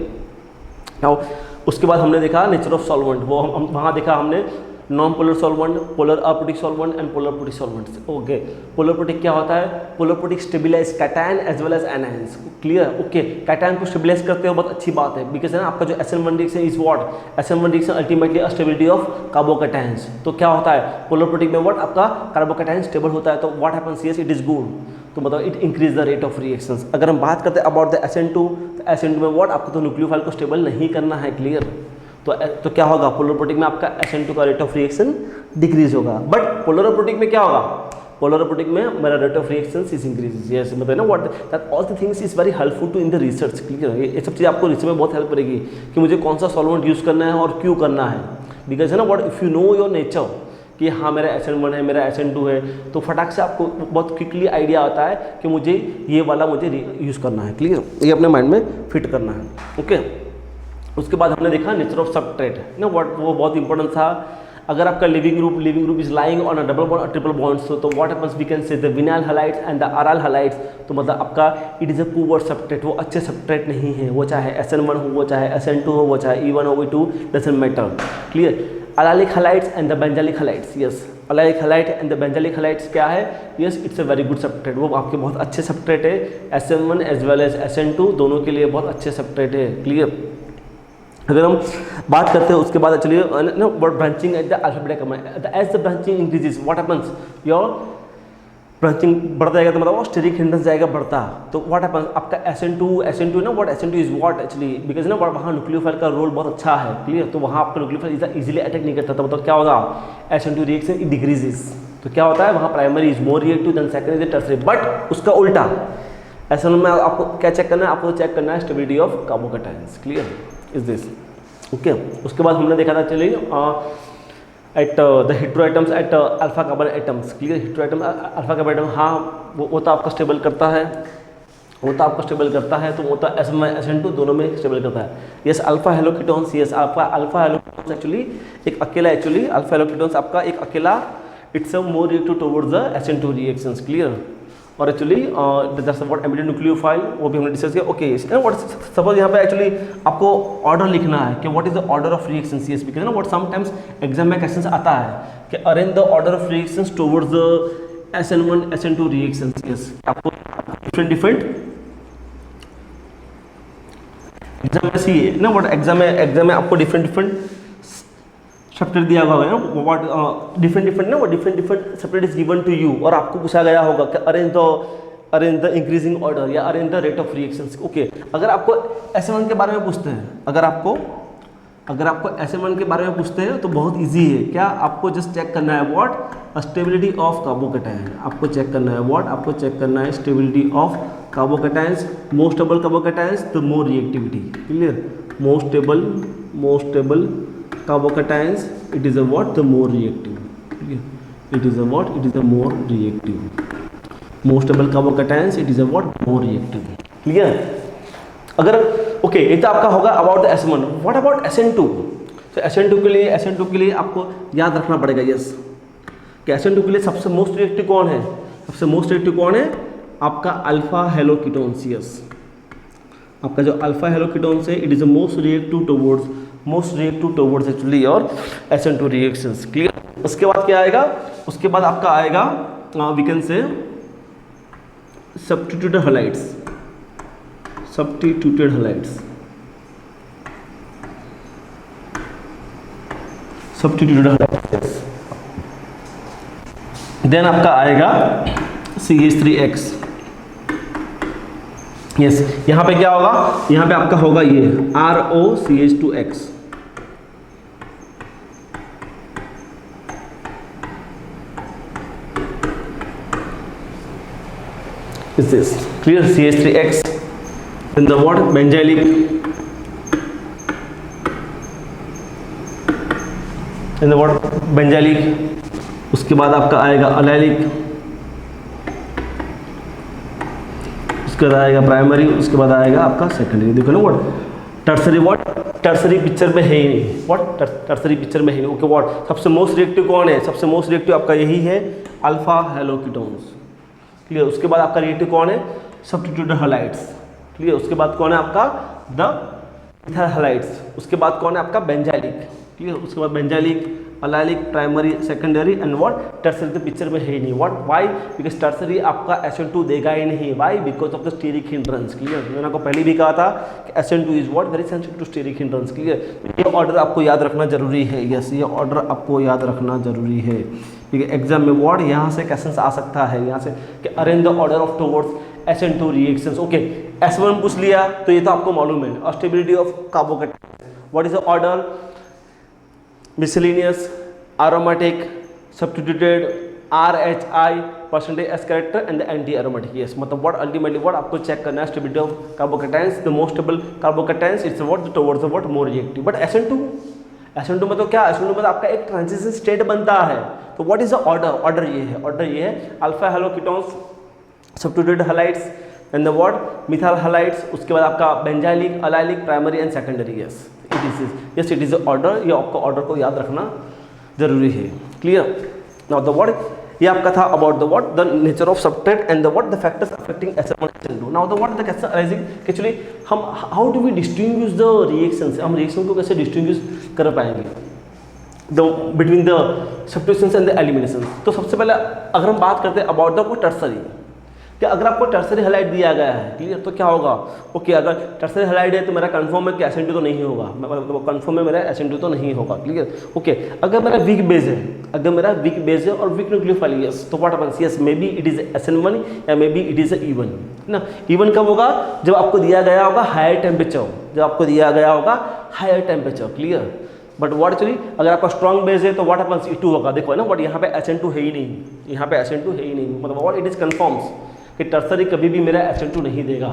now उसके बाद हमने देखा नेचर ऑफ सॉल्वेंट, वो हम वहाँ देखा हमने non polar solvent, polar aprotic solvent and polar protic solvents, okay polar protic क्या होता है, polar protic stabilise cation as well as anions, clear okay cation को स्टेबिलाइज करते हो बहुत अच्छी बात है, बिकॉज है ना आपका जो SN1 reaction is what SN1 reaction ultimately a stability of carbocations, तो क्या होता है पोलर प्रोटिक में व्हाट आपका कार्बोकैटायन स्टेबल होता है, तो what happens, yes it is good, तो मतलब it increase the rate of reactions. अगर हम बात करते हैं अबाउट द SN2, SN2 में व्हाट आपको तो न्यूक्लियोफाइल को स्टेबल नहीं करना है, क्लियर। तो क्या होगा, पोलर प्रोटीक में आपका SN2 का रेट ऑफ रिएक्शन डिक्रीज होगा, बट पोलर प्रोटीक में क्या होगा, पोलर प्रोटीक में मेरा rate of reaction is increase. Yes, मतलब ना what that all the things is very helpful to in the research, clear. ये सब चीज़ आपको रिसर्च में बहुत हेल्प करेगी कि मुझे कौन सा सॉल्वेंट यूज़ करना है और क्यों करना है, बिकॉज है ना what if you know your nature कि हाँ मेरा SN1 है, मेरा SN2 है, तो फटाक से आपको बहुत क्विकली आइडिया आता है कि मुझे ये वाला मुझे यूज़ करना है, क्लियर। ये अपने माइंड में फिट करना है, ओके। उसके बाद हमने देखा नेचर ऑफ सबस्ट्रेट ना, व्हाट वो बहुत इंपॉर्टेंट था। अगर आपका leaving group is lying on a double bond triple bonds, तो what happens we can say the vinyl halides and the aryl halides, तो मतलब आपका it is a poor substrate, वो अच्छे सबस्ट्रेट नहीं है, वो चाहे SN1 हो, वो चाहे SN2 हो, वो चाहे E1 हो, E2 doesn't matter, clear. Allylic halides and the benzylic halides, yes, allylic halide and the benzylic halides क्या है, yes, it's a very good substrate, वो आपके बहुत अच्छे सबस्ट्रेट है, SN1 as well as SN2 दोनों के लिए बहुत अच्छे सबस्ट्रेट है, क्लियर। अगर हम बात करते हैं उसके बाद चलिए branching at the alphabetic, as the branching increases what happens, your branching बढ़ता जाएगा, तो मतलब वो स्टेरिक हिंड्रेंस जाएगा बढ़ता, तो व्हाट हैपेंस आपका SN2 ना, what SN2 is what actually, because ना वहाँ न्यूक्लियोफाइल का रोल बहुत अच्छा है, क्लियर। तो वहाँ आपका न्यूक्लियोफाइल इजीली अटैक नहीं करता, तो मतलब क्या होगा, SN2 रिएक्शन इट डिक्रीजेस, तो क्या होता है वहाँ primary is more reactive than secondary tertiary, but उसका उल्टा SN1 में आपको क्या चेक करना है, आपको चेक करना है stability of carbocations, clear is this, okay. उसके बाद हमने देखा था चलिए at the hetero atoms at alpha carbon atoms, clear. Hetero atom alpha carbon atom, हाँ वो तो आपका स्टेबल करता है, वो तो आपको स्टेबल करता है, तो वो तो SN2 दोनों में स्टेबल करता है। Yes, alpha haloketones, yes alpha haloketones actually एक अकेला, एक्चुअली अल्फा हेलोकीटोन्स आपका एक अकेला it's a more reactive towards the SN2 reactions, clear. और actually that's what emitted nucleophile, वो भी हमने डिस्कस किया, ओके। व्हाट सपोज यहाँ पे एक्चुअली आपको ऑर्डर लिखना है कि what is the order of reactions, yes, because ना व्हाट समटाइम्स एग्जाम में क्वेश्चंस आता है कि arrange the order of reactions towards the SN1 SN2 reactions, yes. आपको डिफरेंट एग्जाम में सी ना व्हाट एग्जाम में आपको डिफरेंट सबस्ट्रेट दिया हुआ है ना, what different substrate is given to you, और आपको पूछा गया होगा कि अरेंज द इंक्रीजिंग ऑर्डर या arrange the rate of reactions, okay. अगर आपको SN1 के बारे में पूछते हैं, अगर आपको SN1 के बारे में पूछते हैं तो बहुत इजी है, क्या आपको जस्ट चेक करना है व्हाट स्टेबिलिटी ऑफ कार्बोकैटायन, आपको चेक करना है व्हाट, आपको चेक करना है stability of carbocations, most stable carbocations the more reactivity, clear. Most stable carbocations it is a what the more reactive, it is a what, it is a more reactive, most stable carbocations it is a what more reactive, clear। अगर okay ये तो आपका होगा about the SN1, what about SN2, तो SN2 के लिए आपको याद रखना पड़ेगा, यस, कि SN2 के लिए सबसे मोस्ट रिएक्टिव कौन है, सबसे मोस्ट रिएक्टिव कौन है, आपका अल्फा हेलोकीटोन्स, यस। आपका जो अल्फा हेलोकीटोन्स है it is the most reactive towards actually और SN2 रिएक्शंस, क्लियर। उसके बाद क्या आएगा, उसके बाद आपका आएगा we can say substituted halides, then आपका आएगा CH3X, यस। यहाँ पे क्या होगा, यहाँ पे आपका होगा ये ROCH2X, is this clear, CH3X, then the what benzylic, then the what benzylic, उसके बाद आपका आएगा allylic, उसके बाद आएगा प्राइमरी, उसके बाद आएगा आपका सेकेंडरी। देखो ना व्हाट टर्सरी पिक्चर में है ही नहीं, व्हाट टर्सरी पिक्चर में है नहीं, ओके। व्हाट सबसे मोस्ट रिएक्टिव कौन है, सबसे मोस्ट रिएक्टिव आपका यही है अल्फा हेलोकीटोन्स, क्लियर। उसके बाद आपका रिएक्टिव कौन है, सब्स्टिट्यूटेड हैलाइड्स, क्लियर। उसके बाद कौन है आपका द इथर हैलाइड्स, उसके बाद कौन है आपका बेंजाइलिक, क्लियर। उसके बाद benzylic, allylic, primary, secondary and what tertiary तो पिक्चर में है ही नहीं, व्हाट वाई, बिकॉज टर्सरी आपका SN2 देगा ही नहीं, why, because of the steric hindrance, clear. मैंने आपको पहले भी कहा था कि SN2 is what very sensitive to steric hindrance, clear. ये ऑर्डर आपको याद रखना जरूरी है, यस, ये ऑर्डर आपको याद रखना जरूरी है, ठीक है। एग्जाम में व्हाट यहाँ से क्वेश्चन आ सकता है, यहाँ से कि arrange the order of towards SN2 reactions, okay. S1 पूछ लिया तो ये तो आपको मालूम है, stability of carbocations, what is the order, miscellaneous, aromatic, substituted, RHI, percentage S character and the anti-aromatic. Yes, मतलब what ultimately what आपको चेक करना है, stability of carbocations, the most stable carbocations it's what towards the what more reactive. But SN2 मतलब क्या, SN2 मतलब आपका एक transition state बनता है, तो what is the order, order ये है alpha halo ketones, substituted halides and the what methyl halides, उसके बाद आपका benzylic, allylic, primary and secondary. Yes it is order, ये आपको ऑर्डर को याद रखना जरूरी है. क्लियर. नाउ द व्हाट, ये आपका था about the what the nature of substrate and the what the factors affecting SN1 SN2. Now the what the question arising actually हम how do we distinguish the reactions, हम reaction को कैसे distinguish कर पाएंगे between the substitutions and the elimination. तो सबसे पहले अगर हम बात करते हैं अबाउट द टर्सरी, कि अगर आपको टर्सरी हैलाइड दिया गया है, क्लियर, तो क्या होगा, ओके अगर टर्सरी हैलाइड है तो मेरा कंफर्म है कि SN2 तो नहीं होगा, कंफर्म है मेरा SN2 तो नहीं होगा. क्लियर. ओके अगर मेरा वीक बेस है, और वीक न्यूक्लियोफाइल, यस, तो what happens, yes may be it is SN1 या may be it is E1 ना. E1 कब होगा, जब आपको दिया गया होगा higher temperature, clear. But what actually अगर आपका स्ट्रॉन्ग बेस है तो व्हाट हैपेंस, E2 होगा. देखो है ना, व्हाट यहाँ पे SN2 है ही नहीं, मतलब व्हाट इट इज कन्फर्म्स कि टर्सरी कभी भी मेरा SN2 नहीं देगा.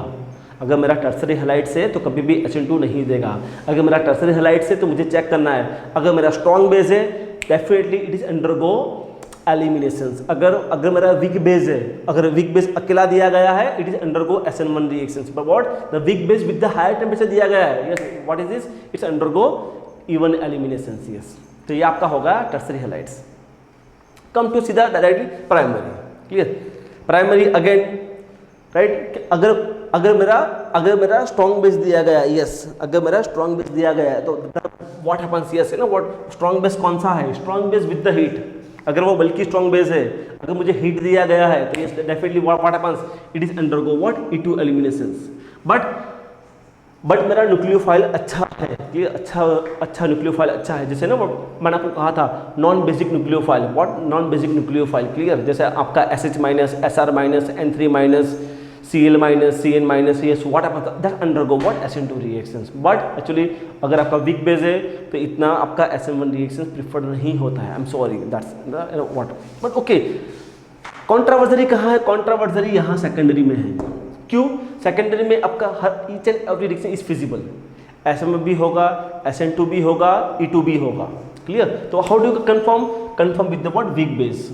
अगर मेरा टर्सरी हैलाइड से तो कभी भी SN2 नहीं देगा. अगर मेरा टर्सरी हैलाइड से तो मुझे चेक करना है. अगर मेरा स्ट्रॉन्ग बेस है definitely it is undergo eliminations. अगर मेरा वीक बेस है, अगर वीक बेस अकेला दिया गया है it is undergo SN1 reactions. But what the weak base with the higher temperature दिया गया है, yes what is this, it's undergo E1 eliminations. Yes, तो ये आपका होगा टर्सरी हैलाइड्स. कम टू सीधा directly primary. Clear. Primary again right, अगर मेरा स्ट्रॉन्ग बेस दिया गया है, यस अगर मेरा स्ट्रॉन्ग बेस दिया गया है तो व्हाट हैपेंस, यस है ना, व्हाट स्ट्रॉन्ग बेस कौन सा है, strong base with the heat. अगर वो बल्कि स्ट्रॉन्ग बेस है, अगर मुझे हीट दिया गया है तो yes definitely what happens, it is undergo what E2 eliminations. But मेरा न्यूक्लियोफाइल अच्छा है, ये अच्छा न्यूक्लियोफाइल अच्छा है. जैसे ना मैंने आपको कहा था non basic nucleophile, what non basic nucleophile, clear. जैसे आपका SH minus, SR minus, N3 minus, Cl minus, Cn minus, ये what happens that undergo what SN2 reactions. But actually अगर आपका वीक बेस है तो इतना आपका SN1 रिएक्शंस प्रिफर्ड नहीं होता है. I am sorry that's what. But okay, controversy कहाँ है, कॉन्ट्रावर्जरी यहाँ सेकेंडरी में है. क्यों सेकेंडरी में आपका हर each and every reaction is feasible. SM भी होगा, SN2 भी होगा, E2 भी होगा. क्लियर. तो how do confirm with the what weak base.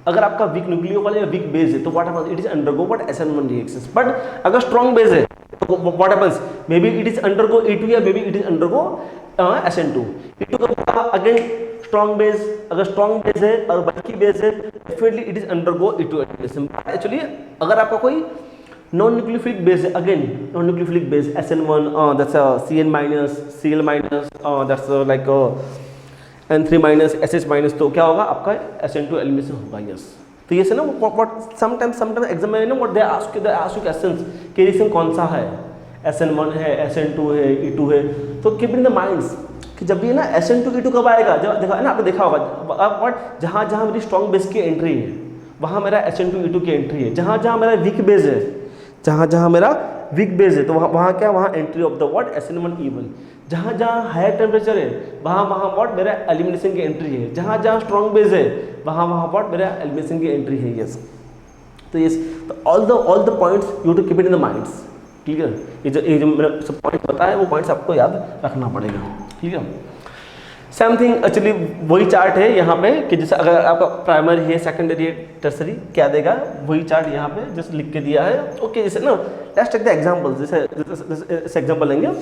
अगर आपका वीक न्यूक्लियोफाइल या वीक बेस है तो what happens, it is undergo what SN1 reactions. But अगर स्ट्रॉन्ग बेस है तो what happens, may be it is undergo E2 या may be it is undergo SN2. E2 का अगेन स्ट्रॉन्ग बेस, अगर strong base है और बल्कि base है definitely it is undergo E2 elimination. Actually अगर आपका कोई नॉन न्यूक्लियोफिलिक बेस है, again non nucleophilic base SN1 that's Cn minus, Cl minus, that's like N3 minus, SH minus, तो क्या होगा आपका SN2 एलिमिनेशन होगा. यस, तो ये से ना व्हाट समटाइम्स एग्जाम में ना what they ask you questions कि रिएक्शन कौन सा है, SN1 है, SN2 है, E2 है. तो कीप इन द माइंड्स कि जब भी ना SN2 E2 कब आएगा, जब देखा है ना, आपने देखा होगा व्हाट जहाँ मेरी स्ट्रॉन्ग बेस की एंट्री है वहाँ मेरा SN2 E2 की एंट्री है. जहाँ मेरा वीक बेस है, जहाँ मेरा वीक बेस है तो वहाँ क्या, वहाँ entry of the what SN1 E1. जहाँ हायर टेम्परेचर है वहाँ व्हाट मेरा एलिमिनेशन की एंट्री है. जहाँ स्ट्रॉन्ग बेस है वहाँ व्हाट मेरा एलिमिनेशन की एंट्री है. यस, तो यस, तो all the points you to keep it in the minds. Clear. ये जो मेरा सब पॉइंट बताया वो पॉइंट्स आपको याद रखना पड़ेगा. ठीक है. सेम थिंग एक्चुअली वही चार्ट है यहाँ पे कि जैसे अगर आपका प्राइमरी है, सेकेंडरी है, टर्सरी क्या देगा, वही चार्ट यहाँ पे जैसे लिख के दिया है. ओके, जैसे ना लेट्स टेक द एग्जांपल. जैसे एग्जांपल लेंगे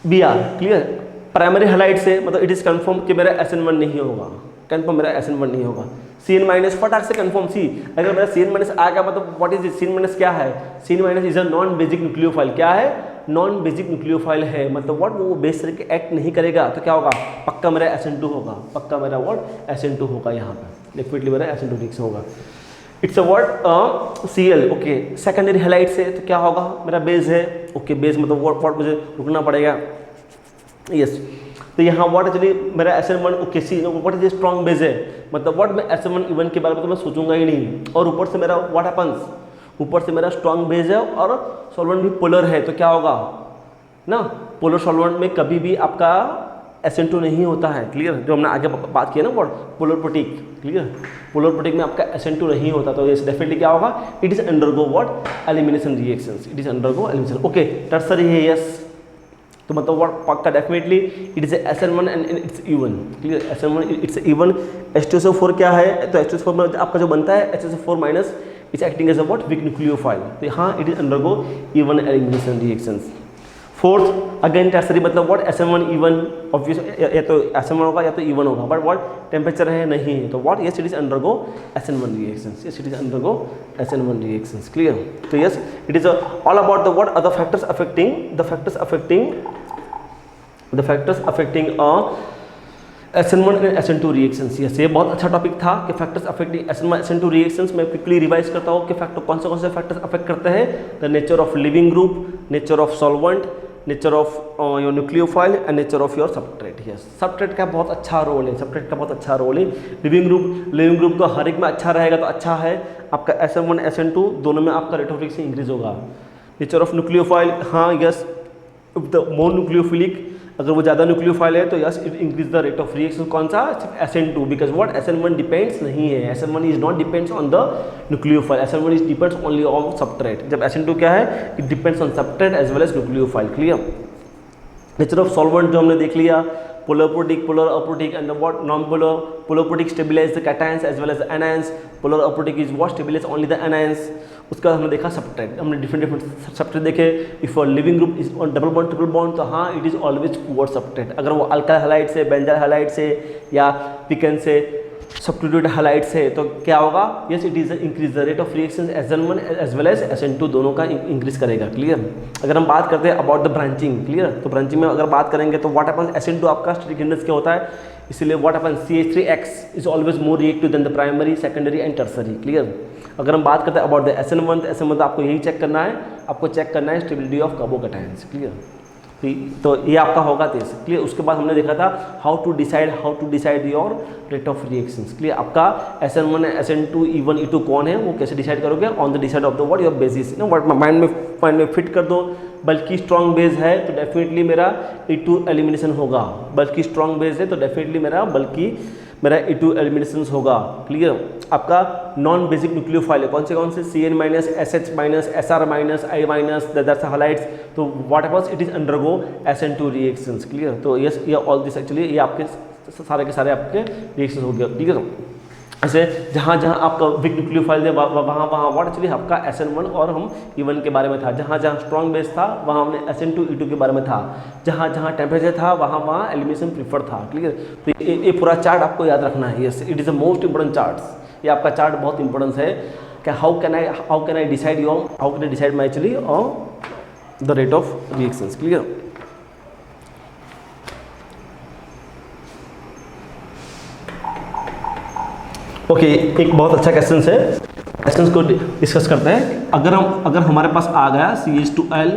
BR. क्लियर. प्राइमरी हैलाइड से मतलब इट इज कंफर्म कि मेरा SN1 नहीं होगा, कंफर्म मेरा SN1 नहीं होगा. Cn माइनस फटाक से कंफर्म. सी अगर मेरा Cn माइनस आ गया मतलब व्हाट इज Cn माइनस क्या है, Cn minus is a non basic nucleophile. क्या है, नॉन बेसिक न्यूक्लियोफाइल है, मतलब व्हाट वो बेस के एक्ट नहीं करेगा तो क्या होगा, पक्का मेरा SN2 होगा, पक्का मेरा व्हाट SN2 होगा. यहाँ पे डेफिनेटली मेरा SN2 रिएक्शन होगा. It's a what Cl. Okay, secondary halide से तो क्या होगा, मेरा बेस है. ओके, बेस मतलब व्हाट मुझे रुकना पड़ेगा. यस, तो यहाँ व्हाट एक्चुअली मेरा SN1 okay see what is strong base है, मतलब व्हाट मैं SN1 E1 के बारे में तो मैं सोचूंगा ही नहीं. और ऊपर से मेरा व्हाट हैपेंस, ऊपर से मेरा स्ट्रॉन्ग बेस है और सॉल्वेंट भी पोलर है, तो क्या होगा ना, पोलर सॉल्वेंट में कभी भी आपका SN2 नहीं होता है, क्लियर। जो हमने आगे बात की है ना word polar protic, clear. Polar protic में आपका SN2 नहीं होता, तो ये डेफिनेटली क्या होगा, it is undergo what, elimination reactions, it is undergo elimination. Okay, tertiary है यस, तो मतलब व्हाट पक्का definitely it is SN1 and it's even, clear. SN1 it's even. H2SO4 क्या है, तो H2SO4 में आपका जो बनता है HSO4 minus is acting as a what, weak nucleophile, तो यहाँ it is undergo even elimination reactions. Fourth again tertiary मतलब व्हाट, SN1 इवन, ऑब्वियस या तो SN1 होगा या तो इवन होगा, बट व्हाट टेम्परेचर है नहीं है, तो what yes it is undergo SN1 reactions, yes it is undergo SN1 reactions, clear. तो yes it is all about the what other factors affecting SN1 and SN2 reactions. Yes ये बहुत अच्छा topic था कि factors affecting SN1 SN2 reactions. मैं quickly revise करता हूँ कि फैक्टर कौन से फैक्टर्स अफेक्ट करते हैं, the nature of leaving group, nature of solvent, nature of your nucleophile and nature of your substrate. Yes substrate का बहुत अच्छा रोल है, लिविंग ग्रुप तो हर एक में अच्छा रहेगा तो अच्छा है, आपका SN1 SN2 दोनों में आपका रेट ऑफ रिएक्शन इंक्रीज होगा। नेचर ऑफ न्यूक्लियोफाइल, हाँ यस द मोर न्यूक्लियोफिलिक, अगर वो ज़्यादा न्यूक्लियोफाइल है तो yes it increase the rate of reaction, कौन सा, सिर्फ SN2, because what SN1 depends नहीं है, SN1 is not depends on the nucleophile, SN1 is depends only on substrate, जब SN2 क्या है, it depends on substrate as well as nucleophile, clear. Nature of solvent जो हमने देख लिया, polar protic, polar aprotic and the what non-polar, polar protic stabilize the cations as well as the anions, polar aprotic is what stabilize only the anions। उसका बाद हमने देखा substrate, हमने different substrate देखे। If living group is on double bond triple bond, तो हाँ it is always toward substrate, अगर वो अल्काइल हैलाइड से, बेंजाइल हैलाइड से या पिकेन से सब्स्टिट्यूट हैलाइड से, तो क्या होगा, yes it is increase the rate of reaction SN1 as well as SN2 दोनों का इंक्रीज करेगा, क्लियर। अगर हम बात करते हैं अबाउट द ब्रांचिंग, क्लियर, तो ब्रांचिंग में अगर बात करेंगे तो व्हाट हैपेंस, SN2 आपका स्टेरिक हिंड्रेंस क्या होता है, इसलिए what happens CH3X is always more reactive than the primary, secondary and tertiary, clear. अगर हम बात करते हैं अबाउट द SN1, तो SN1 आपको यही चेक करना है, आपको चेक करना है स्टेबिलिटी ऑफ कार्बोकैटायंस, क्लियर। तो ये आपका होगा तेज, क्लियर। उसके बाद हमने देखा था how to decide your rate of reactions, clear. आपका SN1 SN2 E1 E2 कौन है, वो कैसे डिसाइड करोगे, on the decide of the what your basis, ना व्हाट माइंड में फिट कर दो। बल्कि स्ट्रॉन्ग बेस है तो डेफिनेटली मेरा E2 एलिमिनेशन होगा, बल्कि स्ट्रॉन्ग बेस है तो डेफिनेटली मेरा E2 एलिमिनेशन होगा, क्लियर। आपका नॉन बेसिक न्यूक्लियोफाइल है, कौन से CN minus, SH minus, SR minus, I minus, that's halides, तो what happens, it is undergo SN2 reactions, clear. तो यस ये ऑल दिस एक्चुअली ये आपके सारे के सारे आपके रिएक्शन हो गए, क्लियर। ऐसे जहाँ आपका वीक न्यूक्लियोफाइल है वहाँ व्हाट एक्चुअली आपका SN1 और हम E1 के बारे में था, जहाँ स्ट्रॉन्ग बेस था वहाँ हमने SN2 E2 के बारे में था, जहाँ टेम्परेचर था वहाँ एलिमिनेशन प्रीफर था, क्लियर। तो ये पूरा चार्ट आपको याद रखना है, yes it is the most important charts, ये आपका चार्ट बहुत इंपॉर्टेंस है कि how can I decide my actually the rate of reactions, clear. Okay एक बहुत अच्छा क्वेश्चन है, क्वेश्चन को डिस्कस करते हैं। अगर हमारे पास आ गया CH2L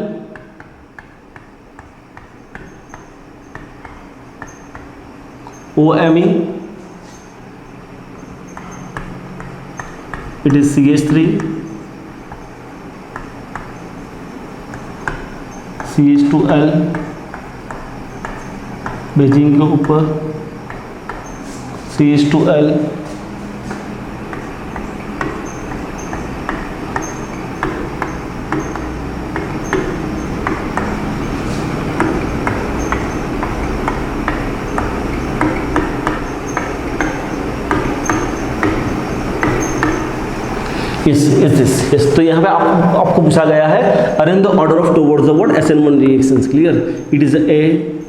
OMe, it is CH3 CH2L Beijing के ऊपर CH2L yes, तो यहाँ पे आपको पूछा गया है arrange the order of towards the what SN1 reactions, clear. It is A,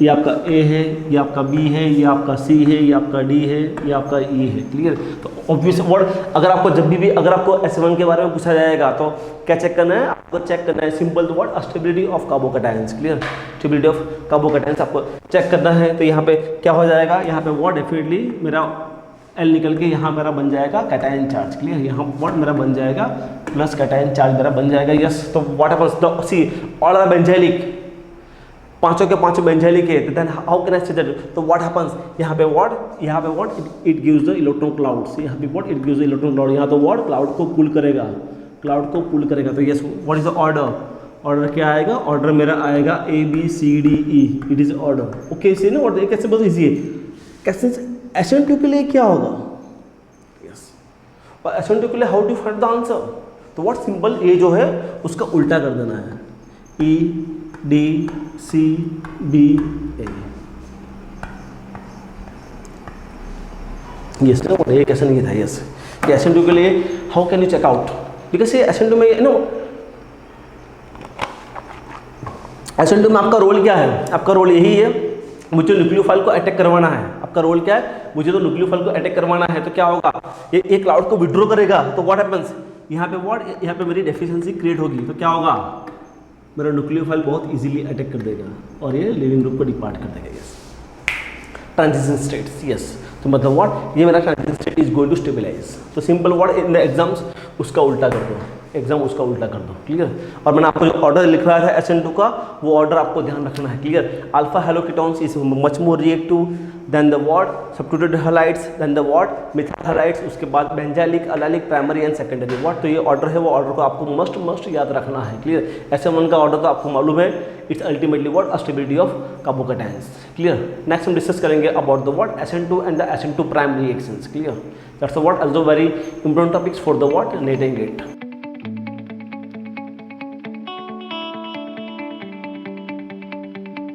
ये आपका A है, ये आपका B है, ये आपका C है, ये आपका D है, ये आपका E है, क्लियर। तो ऑब्वियस वर्ड अगर आपको जब भी अगर आपको SN1 के बारे में पूछा जाएगा तो क्या चेक करना है, आपको चेक करना है simple word stability of carbocations, clear. Stability of carbocations आपको चेक करना है, तो यहाँ पे क्या हो जाएगा, यहाँ पे वर्ड डेफिनेटली मेरा L निकल के यहाँ मेरा बन जाएगा कैटायन चार्ज, क्लियर। यहाँ वर्ड मेरा बन जाएगा प्लस कैटायन चार्ज मेरा बन जाएगा, यस। तो what happens, see all are benzylic, पांचों के पांचों बेंजाइलिक है, then how can I say that, तो व्हाट हैपेंस, यहाँ पे what it gives the electron clouds, यहाँ पे what it gives the electron cloud, यहाँ तो व्हाट क्लाउड को कूल करेगा, क्लाउड को पुल करेगा। तो yes, what is the order? Order क्या आएगा? ऑर्डर मेरा आएगा ABCDE, it is order. Okay, इसे ना ऑर्डर कैसे बहुत ईजी है। कैसे SN2 के लिए क्या होगा? यस, और SN2 के लिए how to find the answer? तो व्हाट सिंपल ए जो है उसका उल्टा कर देना है, EDCBA। यस ना, ये कैसे नहीं था? यस, ये SN2 के लिए how can you check out? Because ये SN2 में नो, SN2 में आपका रोल क्या है? आपका रोल यही है, मुझे न्यूक्लियोफाइल को अटैक करवाना है। आपका रोल क्या है? मुझे तो न्यूक्लियोफाइल को अटैक करवाना है। तो क्या होगा? ये क्लाउड को विड्रॉ करेगा। तो व्हाट हैपेंस? यहाँ पे व्हाट, यहाँ पे मेरी डेफिशिएंसी क्रिएट होगी। तो क्या होगा? मेरा न्यूक्लियोफाइल बहुत इजीली अटैक कर देगा और ये लिविंग ग्रुप को डिपार्ट कर देगा। Yes, transition states. यस, तो मतलब व्हाट, ये मेरा transition state is going to stabilize. तो simple what in the exams उसका उल्टा कर दो, एग्जाम उसका उल्टा कर दो। क्लियर? और मैंने आपको जो ऑर्डर लिखवाया था SN2 का, वो ऑर्डर आपको ध्यान रखना है। Clear? Alpha haloketones is much more reactive than the what substituted halides, then the what methyl halides, उसके बाद benzylic, allylic, primary and secondary what. तो ये ऑर्डर है, वो ऑर्डर को आपको मस्ट याद रखना है। क्लियर? SN1 का ऑर्डर तो आपको मालूम है, it's ultimately what stability of carbocations. Clear? Next हम डिस्कस करेंगे about the what SN2 and the SN2 prime reactions. Clear? That's what also very important topics for the what NET and GATE।